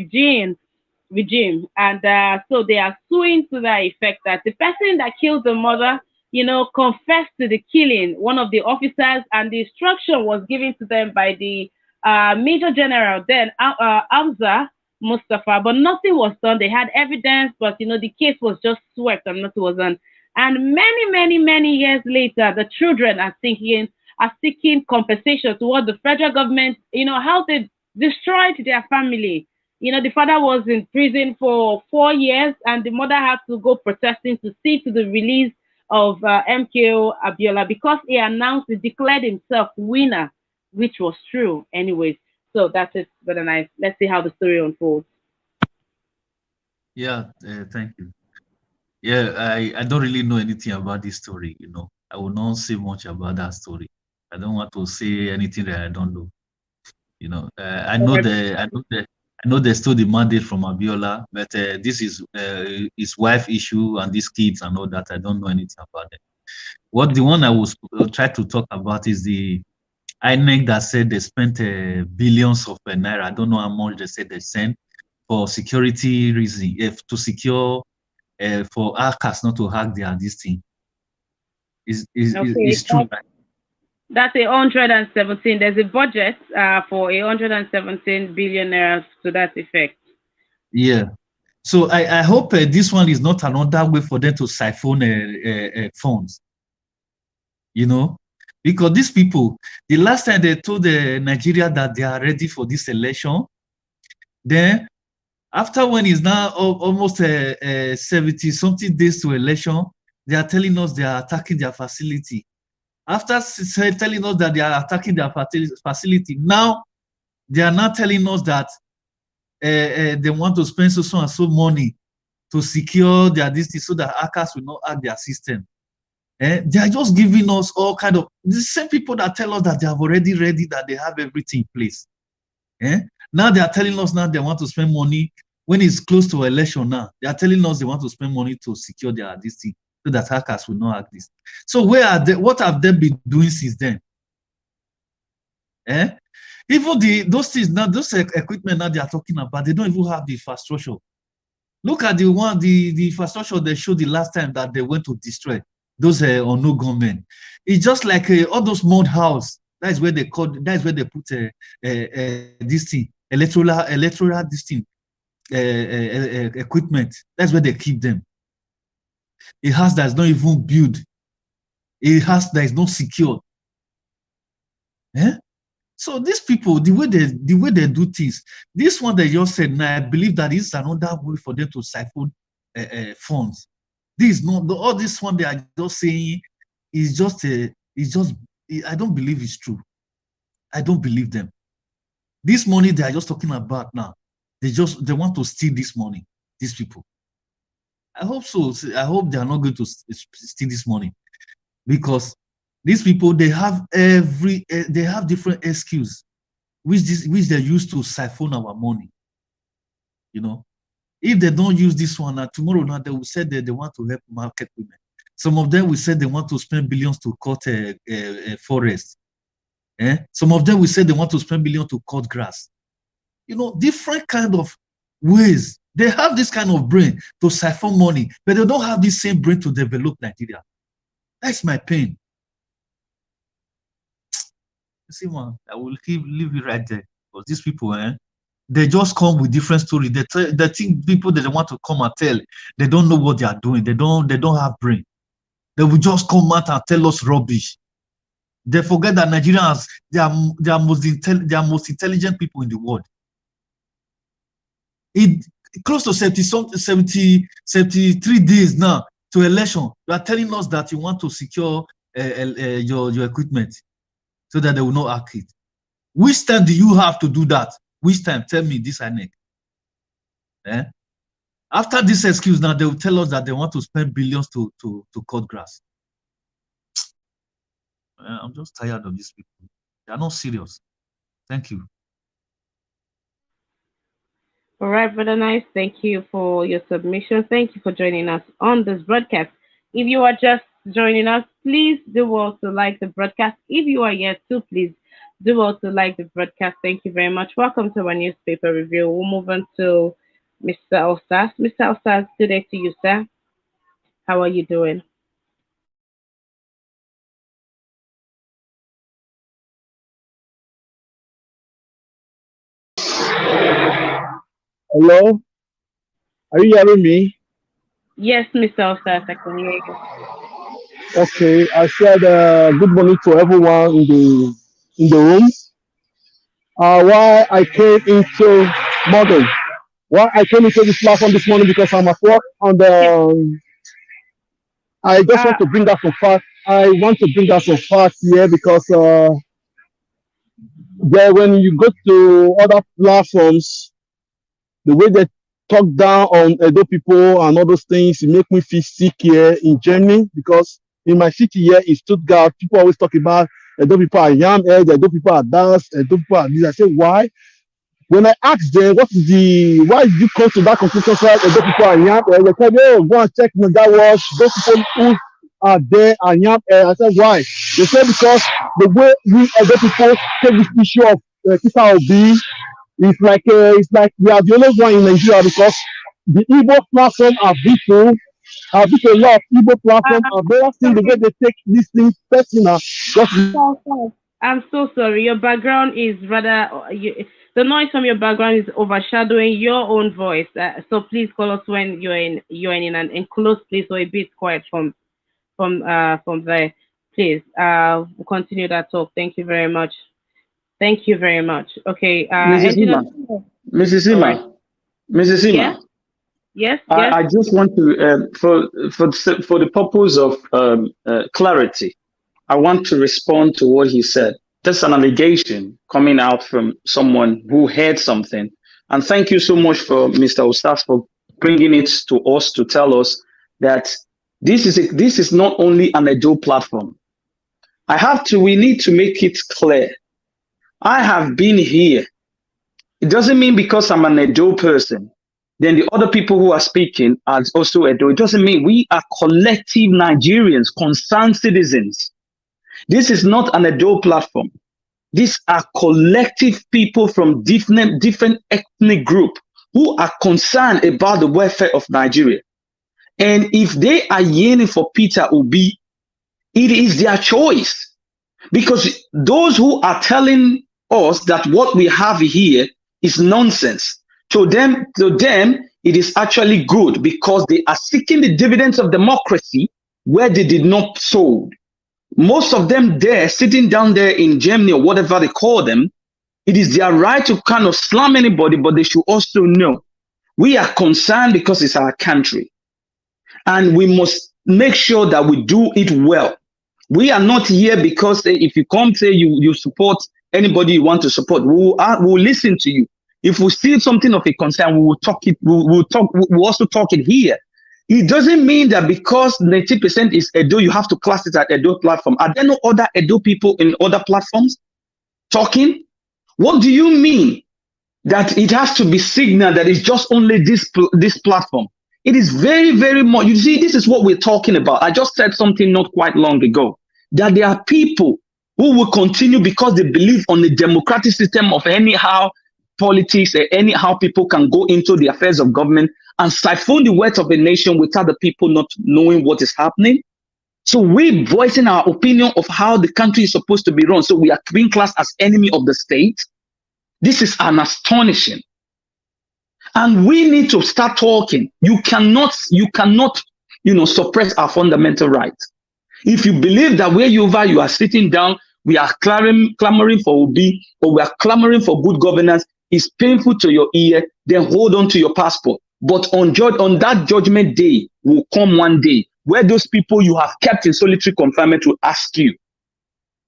regime, and so they are suing to that effect that the person that killed the mother, confessed to the killing one of the officers, and the instruction was given to them by the Major General then Hamza Mustafa, but nothing was done. They had evidence, but the case was just swept and nothing was done. And many, many, many years later, the children are seeking compensation towards the federal government. How they destroyed their family. The father was in prison for 4 years, and the mother had to go protesting to see to the release of MKO Abiola because he declared himself winner, which was true, anyways. So that's it, brother Nice. Let's see how the story unfolds. Yeah, thank you. Yeah, I don't really know anything about this story. I will not say much about that story. I don't want to say anything that I don't know. I know they stole the mandate from Abiola, but this is his wife issue and these kids and all that. I don't know anything about it. The one I was try to talk about is the INEC that said they spent billions of naira. I don't know how much they said they sent for security reason, if to secure for hackers not to hack this thing. Okay, Is true. that's 117. There's a budget for 117 billion naira to that effect. Yeah. So I hope this one is not another way for them to siphon funds. Because these people, the last time they told Nigeria that they are ready for this election, then after when it's now almost 70 something days to election, they are telling us they are attacking their facility. After telling us that they are attacking their facility, now they are now telling us that they want to spend so and so money to secure their distance so that hackers will not hack their system. They are just giving us all kind of the same people that tell us that they have already ready, that they have everything in place. Now they are telling us now they want to spend money when it's close to election. Now they are telling us they want to spend money to secure their distance so that hackers will not hack this. So where are they? What have they been doing since then? Even those things now, those equipment now they are talking about, they don't even have the infrastructure. Look at the infrastructure they showed the last time that they went to destroy those or no government. It's just like all those mud house. That's where they put this thing, electoral this thing, equipment. That's where they keep them. A house that's not even built. A house that is not secure. So these people, the way they do things, this one they just said, now I believe that is another way for them to siphon funds. This is not all this one they are just saying is just I don't believe it's true. I don't believe them. This money they are just talking about now, they want to steal this money. These people. I hope so. I hope they are not going to steal this money, because these people they have different excuses which they use to siphon our money. If they don't use this one, tomorrow now they will say that they want to help market women. Some of them will say they want to spend billions to cut forest. Some of them will say they want to spend billions to cut grass. Different kind of ways. They have this kind of brain to siphon money, but they don't have the same brain to develop Nigeria. That's my pain. See, man, I will leave it right there, because these people, they just come with different stories. They think people that they want to come and tell, they don't know what they are doing. They don't have brain. They will just come out and tell us rubbish. They forget that Nigerians, they are most intelligent people in the world. Close to 73 days now to election. You are telling us that you want to secure your equipment so that they will not hack it. Which time do you have to do that? Which time? Tell me this, INEC. After this excuse, now they will tell us that they want to spend billions to cut grass. I'm just tired of these people. They are not serious. Thank you. All right, Brother Nice, thank you for your submission. Thank you for joining us on this broadcast. If you are just joining us, please do well to like the broadcast. If you are yet to, please do well to like the broadcast. Thank you very much. Welcome to our newspaper review. We'll move on to Mr. Osas. Mr. Osas, good day to you, sir. How are you doing? Hello, are you hearing me? Yes, Mr. Osas, I can hear you. Okay, I said good morning to everyone in the room. Why I came into morning? Why I came into this platform this morning because I'm at work and I just Uh, want to bring out some facts. I want to bring out some facts here because when you go to other platforms, the way they talk down on Edo people and all those things, it make me feel sick here in Germany because in my city here in Stuttgart, people always talk about Edo people are yam head, Edo people are dance, Edo people are this. I say, why? When I ask them, why did you come to that conclusion so that Edo people are yam head? They tell me, oh, go and check that wash. Those people who are there are yam head. I said, why? They say, because the way we Edo people take this issue of Peter Obi, it's like we are the only one in Nigeria because the Igbo platform are people. I've been a lot of Igbo platform. I've never seen the way sorry, they take this thing personal. Just Osas. I'm so sorry. Your background is rather, the noise from your background is overshadowing your own voice. So please call us when you're in an enclosed place or a bit quiet from there. Please, we'll continue that talk. Thank you very much. Thank you very much. Okay, Mrs. Engineer. Sima, Mrs. All right. Sima, Mrs. Yes, Sima. yes, yes. I just want to, for the purpose of clarity, I want to respond to what he said. That's an allegation coming out from someone who heard something. And thank you so much for Mr. Ostaf for bringing it to us to tell us that this is not only an Edo platform. We need to make it clear. I have been here. It doesn't mean because I'm an Edo person, then the other people who are speaking are also Edo. It doesn't mean we are collective Nigerians, concerned citizens. This is not an Edo platform. These are collective people from different ethnic group who are concerned about the welfare of Nigeria. And if they are yearning for Peter Obi, it is their choice. Because those who are telling us that what we have here is nonsense, to them, it is actually good because they are seeking the dividends of democracy where they did not sow. Most of them there, sitting down there in Germany or whatever they call them, it is their right to kind of slam anybody, but they should also know we are concerned because it's our country. And we must make sure that we do it well. We are not here because if you come say you support anybody you want to support, we'll listen to you. If we see something of a concern, we will talk it. We'll also talk it here. It doesn't mean that because 90% is Edo, you have to class it at Edo platform. Are there no other Edo people in other platforms talking? What do you mean that it has to be signaled that it's just only this platform? It is very, very much. You see, this is what we're talking about. I just said something not quite long ago, that there are people who will continue because they believe on the democratic system of anyhow politics, anyhow people can go into the affairs of government and siphon the wealth of a nation without the people not knowing what is happening. So we're voicing our opinion of how the country is supposed to be run. So we are being classed as enemy of the state. This is an astonishing. And we need to start talking. You cannot, suppress our fundamental rights. If you believe that where you are sitting down, we are clamoring for Obi, or we are clamoring for good governance, is painful to your ear, then hold on to your passport. But on that judgment day will come one day where those people you have kept in solitary confinement will ask you.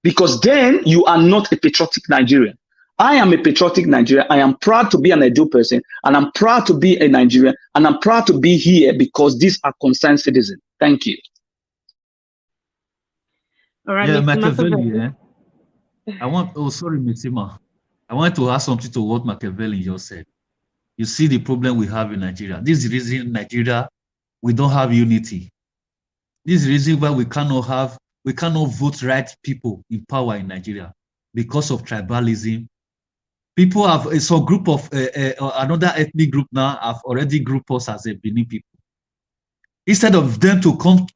Because then you are not a patriotic Nigerian. I am a patriotic Nigerian. I am proud to be an Edo person, and I'm proud to be a Nigerian, and I'm proud to be here because these are concerned citizens. Thank you. All right, Yeah, Mr. Machiavelli, Machiavelli. oh, sorry, Mitsima. I want to add something to what Machiavelli just said. You see the problem we have in Nigeria. This is the reason Nigeria, we don't have unity. This is the reason why we cannot vote right people in power in Nigeria because of tribalism. People have some group of another ethnic group now have already grouped us as a Benin people. Instead of them to come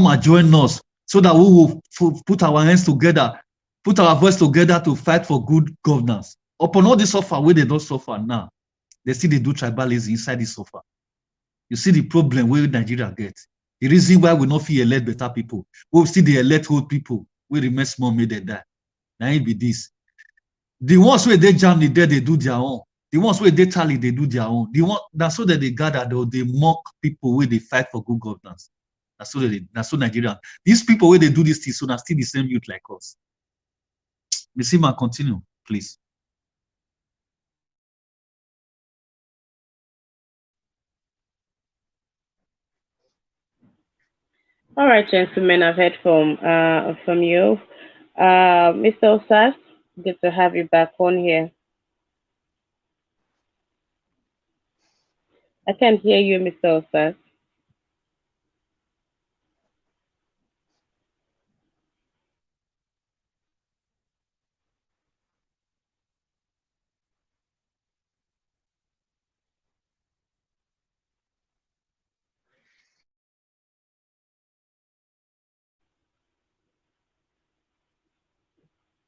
and join us so that we will put our hands together, put our voice together to fight for good governance. Upon all this suffer, where they don't suffer now, they still they do tribalism inside this suffer. You see the problem where Nigeria gets. The reason why we not feel elect better people, we still they elect old people, we remain small, made they die. Now it be this. The ones where they Germany there, they do their own. The ones where they Italy, they do their own. The one that's so that they gather, they mock people where they fight for good governance. That's so Nigeria. These people where they do these things, so they're still the same youth like us. Mr. Man, continue, please. All right, gentlemen, I've heard from you. Mr. Osas, good to have you back on here. I can't hear you, Mr. Osas.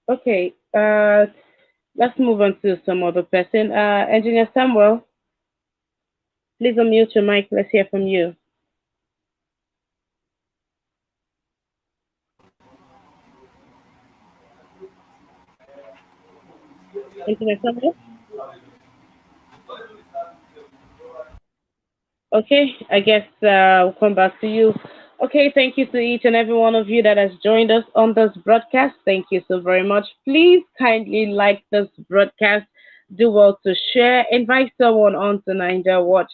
Okay, let's move on to some other person. Engineer Samuel, please unmute your mic. Let's hear from you. Engineer Samuel? Okay, I guess we'll come back to you. Okay, thank you to each and every one of you that has joined us on this broadcast. Thank you so very much. Please kindly like this broadcast. Do well to share. Invite someone on to Ninja Watch.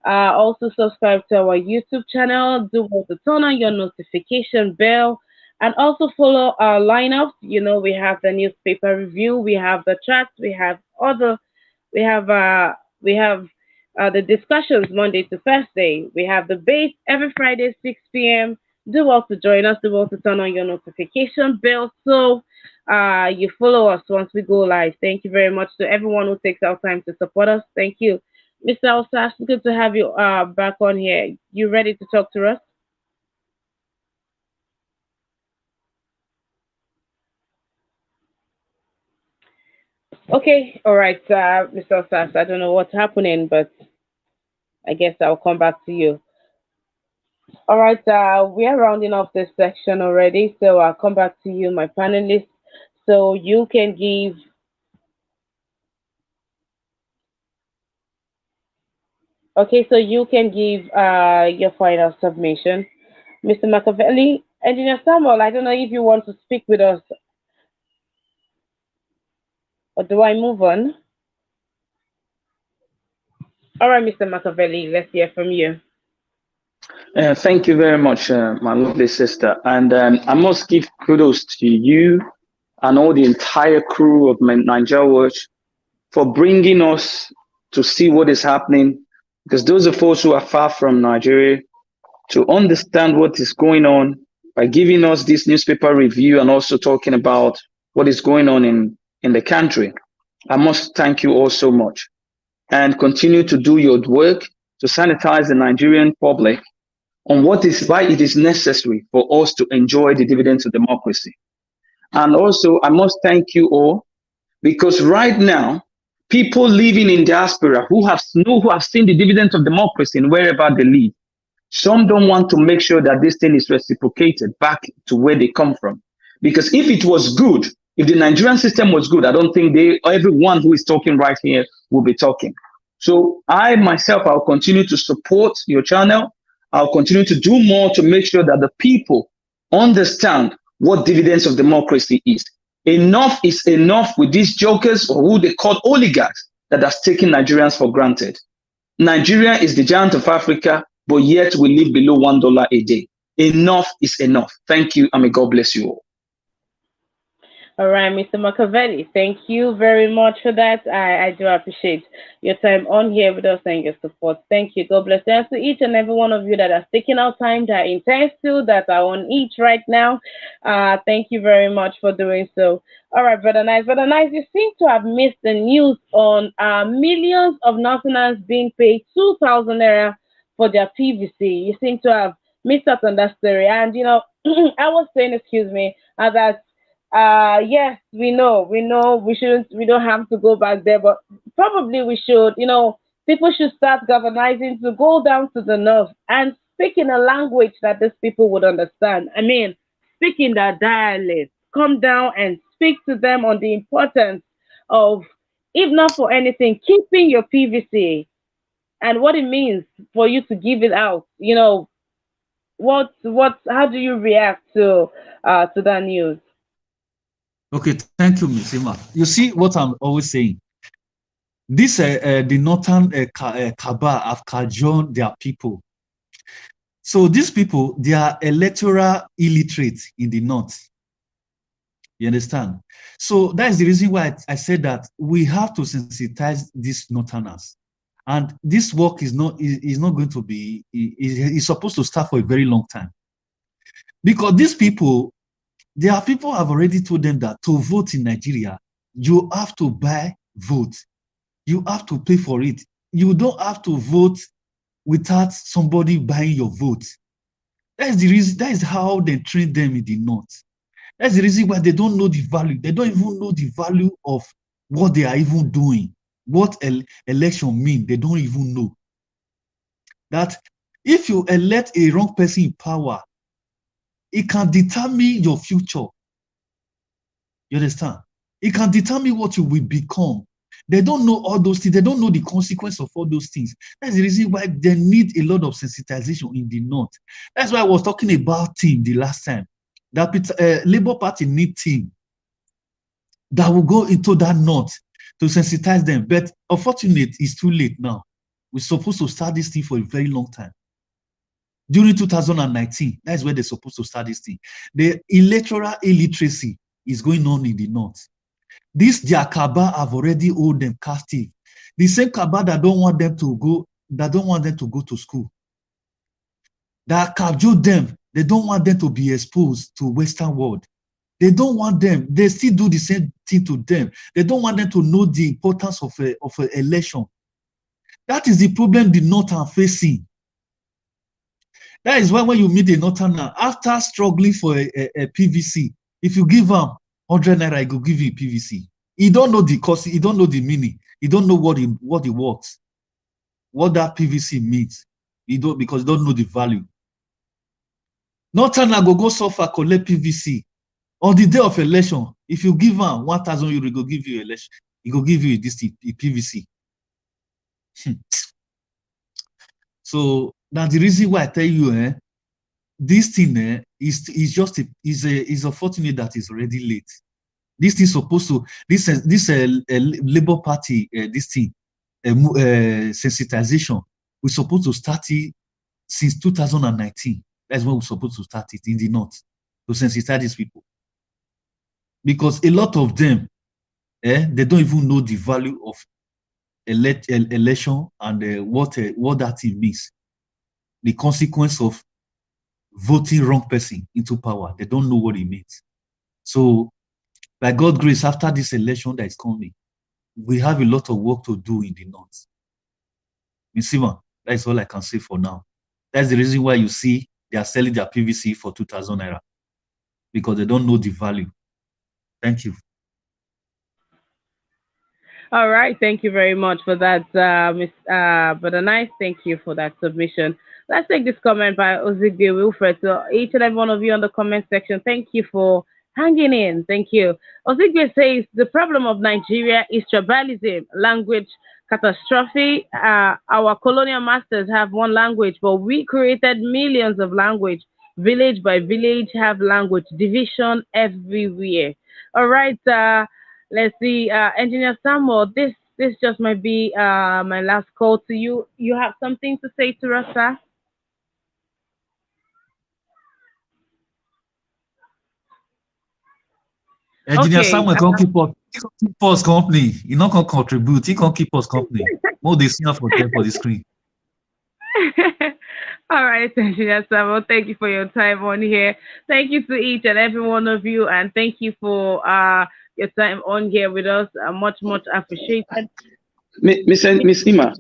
Also subscribe to our YouTube channel. Do well to turn on your notification bell. And also follow our lineup. You know, we have the newspaper review, we have the chats, we have we have the discussions Monday to Thursday. We have debate every Friday 6 p.m. Do well to join us. Do well to turn on your notification bell so you follow us once we go live. Thank you very much to everyone who takes our time to support us. Thank you, Mr. Alsash. Good to have you back on here. You ready to talk to us? Okay, all right, Mr. Sass. I don't know what's happening, but I guess I'll come back to you. All right, we are rounding off this section already, so I'll come back to you, my panelists, so you can give. Okay, so you can give your final submission, Mr. Machiavelli. Engineer Samuel, I don't know if you want to speak with us, or do I move on? All right, Mr. Machiavelli, let's hear from you. Thank you very much, my lovely sister. And I must give kudos to you and all the entire crew of Niger Watch for bringing us to see what is happening. Because those of us who are far from Nigeria, to understand what is going on by giving us this newspaper review and also talking about what is going on in the country. I must thank you all so much and continue to do your work to sanitize the Nigerian public on why it is necessary for us to enjoy the dividends of democracy. And also, I must thank you all because right now, people living in diaspora who have seen the dividends of democracy in wherever they live, some don't want to make sure that this thing is reciprocated back to where they come from. Because if it was good, if the Nigerian system was good, I don't think everyone who is talking right here will be talking. So I myself, I'll continue to support your channel. I'll continue to do more to make sure that the people understand what dividends of democracy is. Enough is enough with these jokers, or who they call oligarchs, that has taken Nigerians for granted. Nigeria is the giant of Africa, but yet we live below $1 a day. Enough is enough. Thank you, and may God bless you all. All right, Mr. Machiavelli, thank you very much for that. I do appreciate your time on here with us and your support. Thank you. God bless you. And to each and every one of you that are taking out time, that intends to, that are on each right now. Thank you very much for doing so. All right, Brother Nice. Brother Nice, you seem to have missed the news on millions of Northerners being paid 2,000 naira for their PVC. You seem to have missed out on that story. And, I was saying, excuse me, that yes, we know we don't have to go back there, but probably we should. People should start galvanizing to go down to the north and speak in a language that these people would understand. I mean, speak in their dialect. Come down and speak to them on the importance of, if not for anything, keeping your PVC and what it means for you to give it out. How do you react to that news? Okay, thank you, Ms. Ima. You see what I'm always saying. This the northern Kaba have cajoled their people. So these people, they are electoral illiterate in the north. You understand? So that is the reason why I said that we have to sensitize these northerners. And this work is not going to be, is supposed to start for a very long time. Because these people, their people have already told them that to vote in Nigeria, you have to buy vote. You have to pay for it. You don't have to vote without somebody buying your vote. That is the reason. That is how they treat them in the north. That's the reason why they don't know the value. They don't even know the value of what they are even doing. What election mean? They don't even know. That if you elect a wrong person in power, it can determine your future. You understand? It can determine what you will become. They don't know all those things. They don't know the consequence of all those things. That's the reason why they need a lot of sensitization in the north. That's why I was talking about team the last time. That Labour Party need team that will go into that north to sensitize them. But unfortunately, it's too late now. We're supposed to start this thing for a very long time. During 2019, that's where they're supposed to start this thing. The electoral illiteracy is going on in the north. This their Kaba have already hold them captive. The same Kaba that don't want them to go to school. That captured them. They don't want them to be exposed to Western world. They don't want them. They still do the same thing to them. They don't want them to know the importance of an election. That is the problem the North are facing. That is why when you meet a Northerner, after struggling for a PVC, if you give them 100 naira, he will give you a PVC. He don't know the cost. He don't know the meaning. He don't know what it works, what that PVC means. Because he don't know the value. Northerner go suffer collect PVC. On the day of election, if you give him 1,000 euro, he go give you election. He go give you this PVC. So that's the reason why I tell you, this thing is unfortunate that it's already late. This thing supposed to this Labour Party this thing sensitization, we're supposed to start it since 2019. That's when we're supposed to start it in the north to sensitize these people. Because a lot of them, they don't even know the value of election and what that thing means. The consequence of voting wrong person into power. They don't know what it means. So, by God's grace, after this election that is coming, we have a lot of work to do in the north. Misima, that is all I can say for now. That's the reason why you see they are selling their PVC for 2,000 naira. Because they don't know the value. Thank you. All right, thank you very much for that, Miss Brother Nice. Thank you for that submission. Let's take this comment by Ozigbe Wilfred. So each and every one of you on the comment section, thank you for hanging in. Thank you. Ozigbe says the problem of Nigeria is tribalism, language catastrophe. Our colonial masters have one language, but we created millions of language. Village by village have language division everywhere. All right. Let's see. Engineer Samuel, this just might be my last call to you. You have something to say to us, sir? Engineer Okay. Samuel can't keep us company. He not can contribute. He can't keep us company. More they see for them for the screen. All right, Engineer Samuel, thank you for your time on here. Thank you to each and every one of you, and thank you for your time on here with us. Much appreciated. Miss Ima,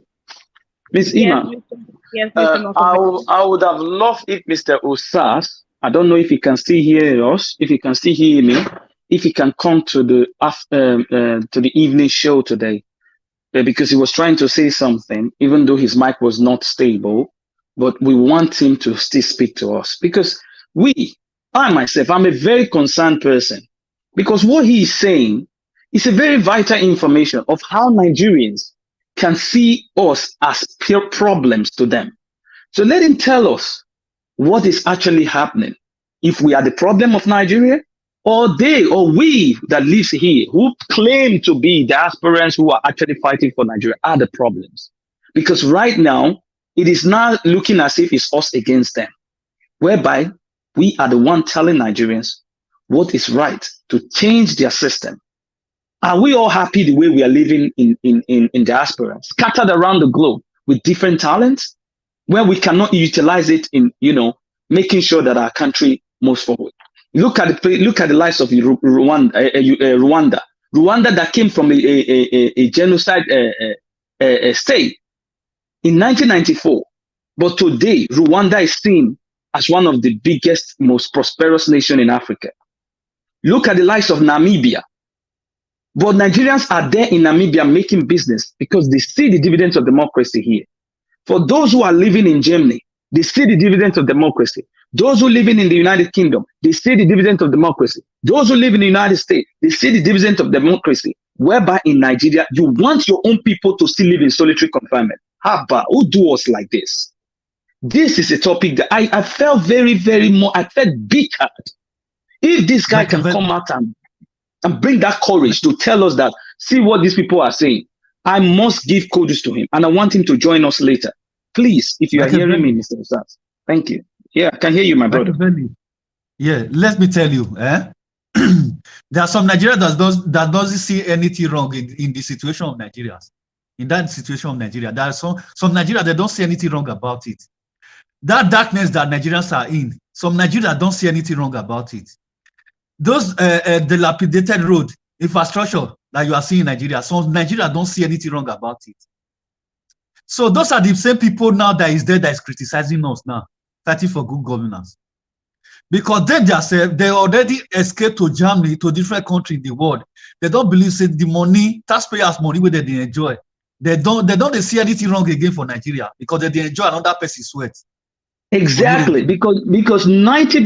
Miss Yes, Ima, yes, Mr. Malcolm. I would have loved if Mr. Osas, I don't know if he can still hear us, if he can still hear me, if he can come to the to the evening show today, because he was trying to say something, even though his mic was not stable. But we want him to still speak to us because I myself, I'm a very concerned person because what he is saying is a very vital information of how Nigerians can see us as pure problems to them. So let him tell us what is actually happening. If we are the problem of Nigeria, or they or we that lives here who claim to be diasporans who are actually fighting for Nigeria are the problems. Because right now, it is now looking as if it's us against them, whereby we are the one telling Nigerians what is right to change their system. Are we all happy the way we are living in diaspora, scattered around the globe with different talents, where we cannot utilize it in, making sure that our country moves forward? Look at the lives of Rwanda. Rwanda that came from a genocide state in 1994, but today Rwanda is seen as one of the biggest, most prosperous nation in Africa. Look at the lives of Namibia. But Nigerians are there in Namibia making business because they see the dividends of democracy here. For those who are living in Germany, they see the dividends of democracy. Those who live in the United Kingdom, they see the dividends of democracy. Those who live in the United States, they see the dividends of democracy. Whereby in Nigeria, you want your own people to still live in solitary confinement. Haba, who do us like this? This is a topic that I felt very more, I felt bitter. If this guy can come out and bring that courage to tell us that, see what these people are saying, I must give kudos to him. And I want him to join us later. Please, if you are hearing me, Mr. Osas, thank you. Yeah, I can hear you, my brother. Yeah, let me tell you, there are some Nigerians that doesn't see anything wrong in the situation of Nigerians. In that situation of Nigeria, there are some Nigerians that don't see anything wrong about it. That darkness that Nigerians are in, some Nigerians don't see anything wrong about it. Those dilapidated road infrastructure that you are seeing in Nigeria, some Nigerians don't see anything wrong about it. So those are the same people now that is there that is criticizing us now, fighting for good governance. Because they already escaped to Germany, to different countries in the world. They don't believe say the money, taxpayers' money, where they enjoy. They don't see anything wrong again for Nigeria because they enjoy another person's sweat. Exactly, because 90.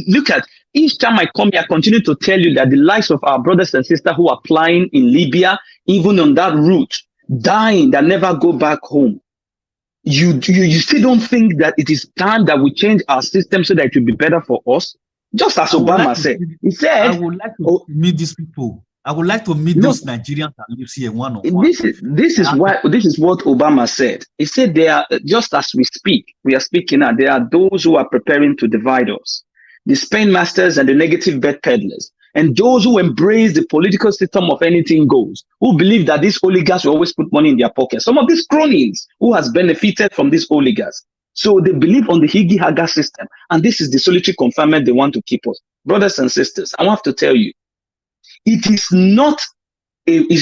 Look at each time I come here, I continue to tell you that the lives of our brothers and sisters who are flying in Libya, even on that route, dying, that never go back home. You still don't think that it is time that we change our system so that it will be better for us? Just as Obama said. He said, I would like to meet these people. I would like to meet those Nigerians that live here one-on-one. This is what Obama said. He said they are, just as we are speaking now, there are those who are preparing to divide us. The Spain masters and the negative bet peddlers. And those who embrace the political system of anything goes, who believe that these oligarchs will always put money in their pockets. Some of these cronies who has benefited from these oligarchs. So they believe on the Higi Haga system. And this is the solitary confinement they want to keep us. Brothers and sisters, I have to tell you, it is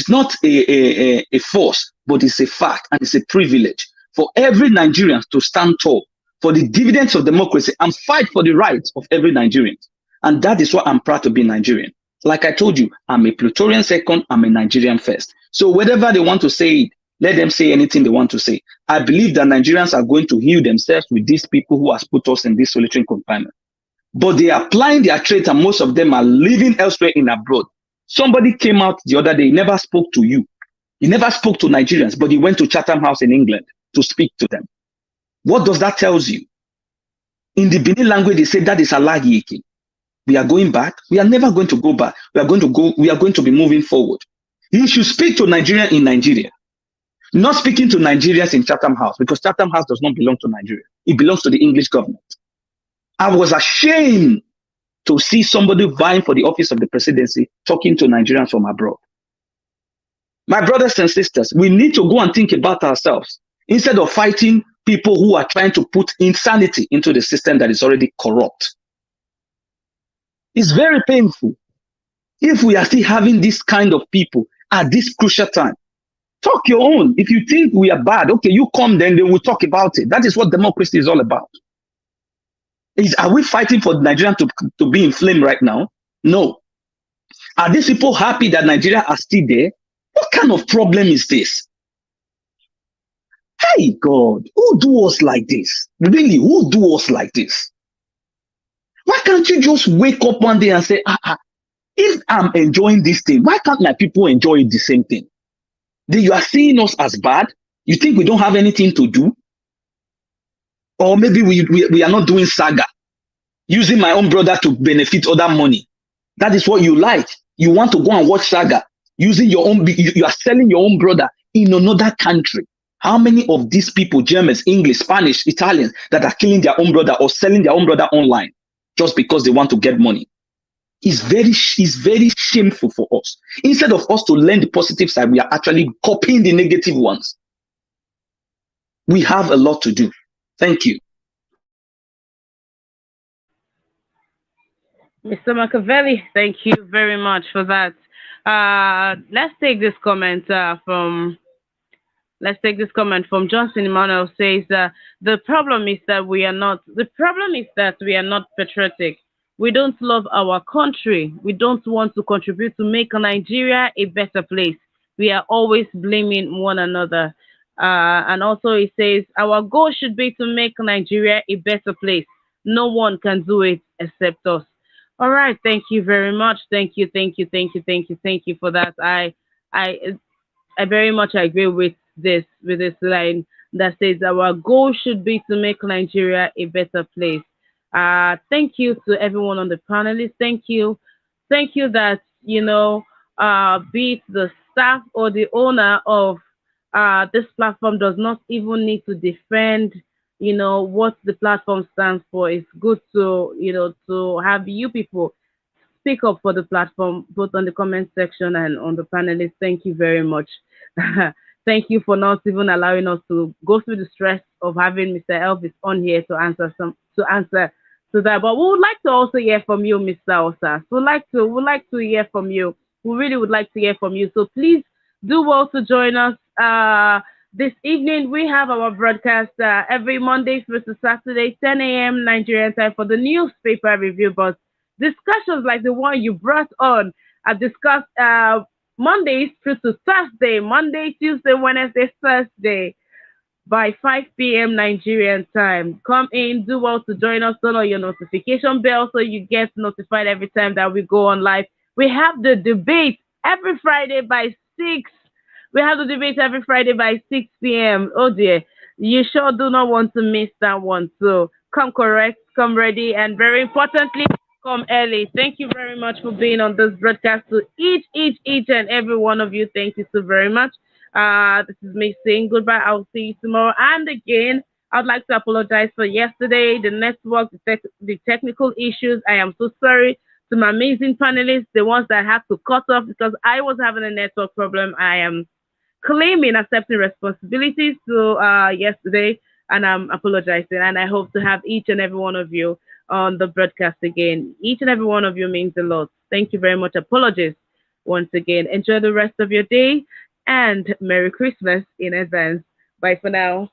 not a force, but it's a fact and it's a privilege for every Nigerian to stand tall for the dividends of democracy and fight for the rights of every Nigerian. And that is why I'm proud to be Nigerian. Like I told you, I'm a Plutonian second, I'm a Nigerian first. So whatever they want to say, let them say anything they want to say. I believe that Nigerians are going to heal themselves with these people who has put us in this solitary confinement. But they are applying their trade and most of them are living elsewhere in abroad. Somebody came out the other day, he never spoke to you. He never spoke to Nigerians, but he went to Chatham House in England to speak to them. What does that tell you? In the Benin language, they say that is Alagiyeki. We are going back. We are never going to go back. We are going to be moving forward. You should speak to Nigeria in Nigeria. Not speaking to Nigerians in Chatham House, because Chatham House does not belong to Nigeria. It belongs to the English government. I was ashamed to see somebody vying for the office of the presidency talking to Nigerians from abroad. My brothers and sisters, we need to go and think about ourselves instead of fighting people who are trying to put insanity into the system that is already corrupt. It's very painful if we are still having this kind of people at this crucial time. Talk your own. If you think we are bad, okay, you come, then we'll talk about it. That is what democracy is all about. Are we fighting for Nigeria to be inflamed right now? No. Are these people happy that Nigeria are still there? What kind of problem is this? Hey, God, who do us like this? Really, who do us like this? Why can't you just wake up one day and say, if I'm enjoying this thing, why can't my people enjoy the same thing? Then you are seeing us as bad? You think we don't have anything to do? Or maybe we are not doing saga, using my own brother to benefit other money. That is what you like. You want to go and watch saga, using your own, you are selling your own brother in another country. How many of these people, Germans, English, Spanish, Italians, that are killing their own brother or selling their own brother online just because they want to get money? It's very shameful for us. Instead of us to learn the positive side, we are actually copying the negative ones. We have a lot to do. Thank you. Mr. Machiavelli, thank you very much for that. Let's take this comment from Johnson Emmanuel. Says the problem is that we are not patriotic. We don't love our country. We don't want to contribute to make Nigeria a better place. We are always blaming one another. And also it says our goal should be to make Nigeria a better place. No one can do it except us. All right, thank you very much. Thank you for that. I I very much agree with this line that says our goal should be to make Nigeria a better place. Thank you to everyone on the panelists. Thank you that be it the staff or the owner of this platform does not even need to defend what the platform stands for. It's good to to have you people speak up for the platform, both on the comment section and on the panelists. Thank you very much. Thank you for not even allowing us to go through the stress of having Mr. Elvis on here to answer to that. But we would like to also hear from you, Mr. Osas. We'd like to hear from you. We really would like to hear from you. So please do well to join us this evening. We have our broadcast every Monday through to Saturday, 10 a.m. Nigerian time for the newspaper review. But discussions like the one you brought on are discussed Mondays through to Thursday, Monday, Tuesday, Wednesday, Thursday by 5 p.m. Nigerian time. Come in, do well to join us, turn on your notification bell so you get notified every time that we go on live. We have the debate every Friday by 6. We have the debate every Friday by 6 p.m. Oh dear, you sure do not want to miss that one. So come correct, come ready, and very importantly, come early. Thank you very much for being on this broadcast. To each and every one of you, thank you so very much. This is me saying goodbye. I'll see you tomorrow. And again, I'd like to apologize for yesterday, the network, the technical issues. I am so sorry to my amazing panelists, the ones that had to cut off because I was having a network problem. I am claiming accepting responsibilities to yesterday, and I'm apologizing. And I hope to have each and every one of you on the broadcast again. Each and every one of you means a lot. Thank you very much. Apologies once again. Enjoy the rest of your day and Merry Christmas in advance. Bye for now.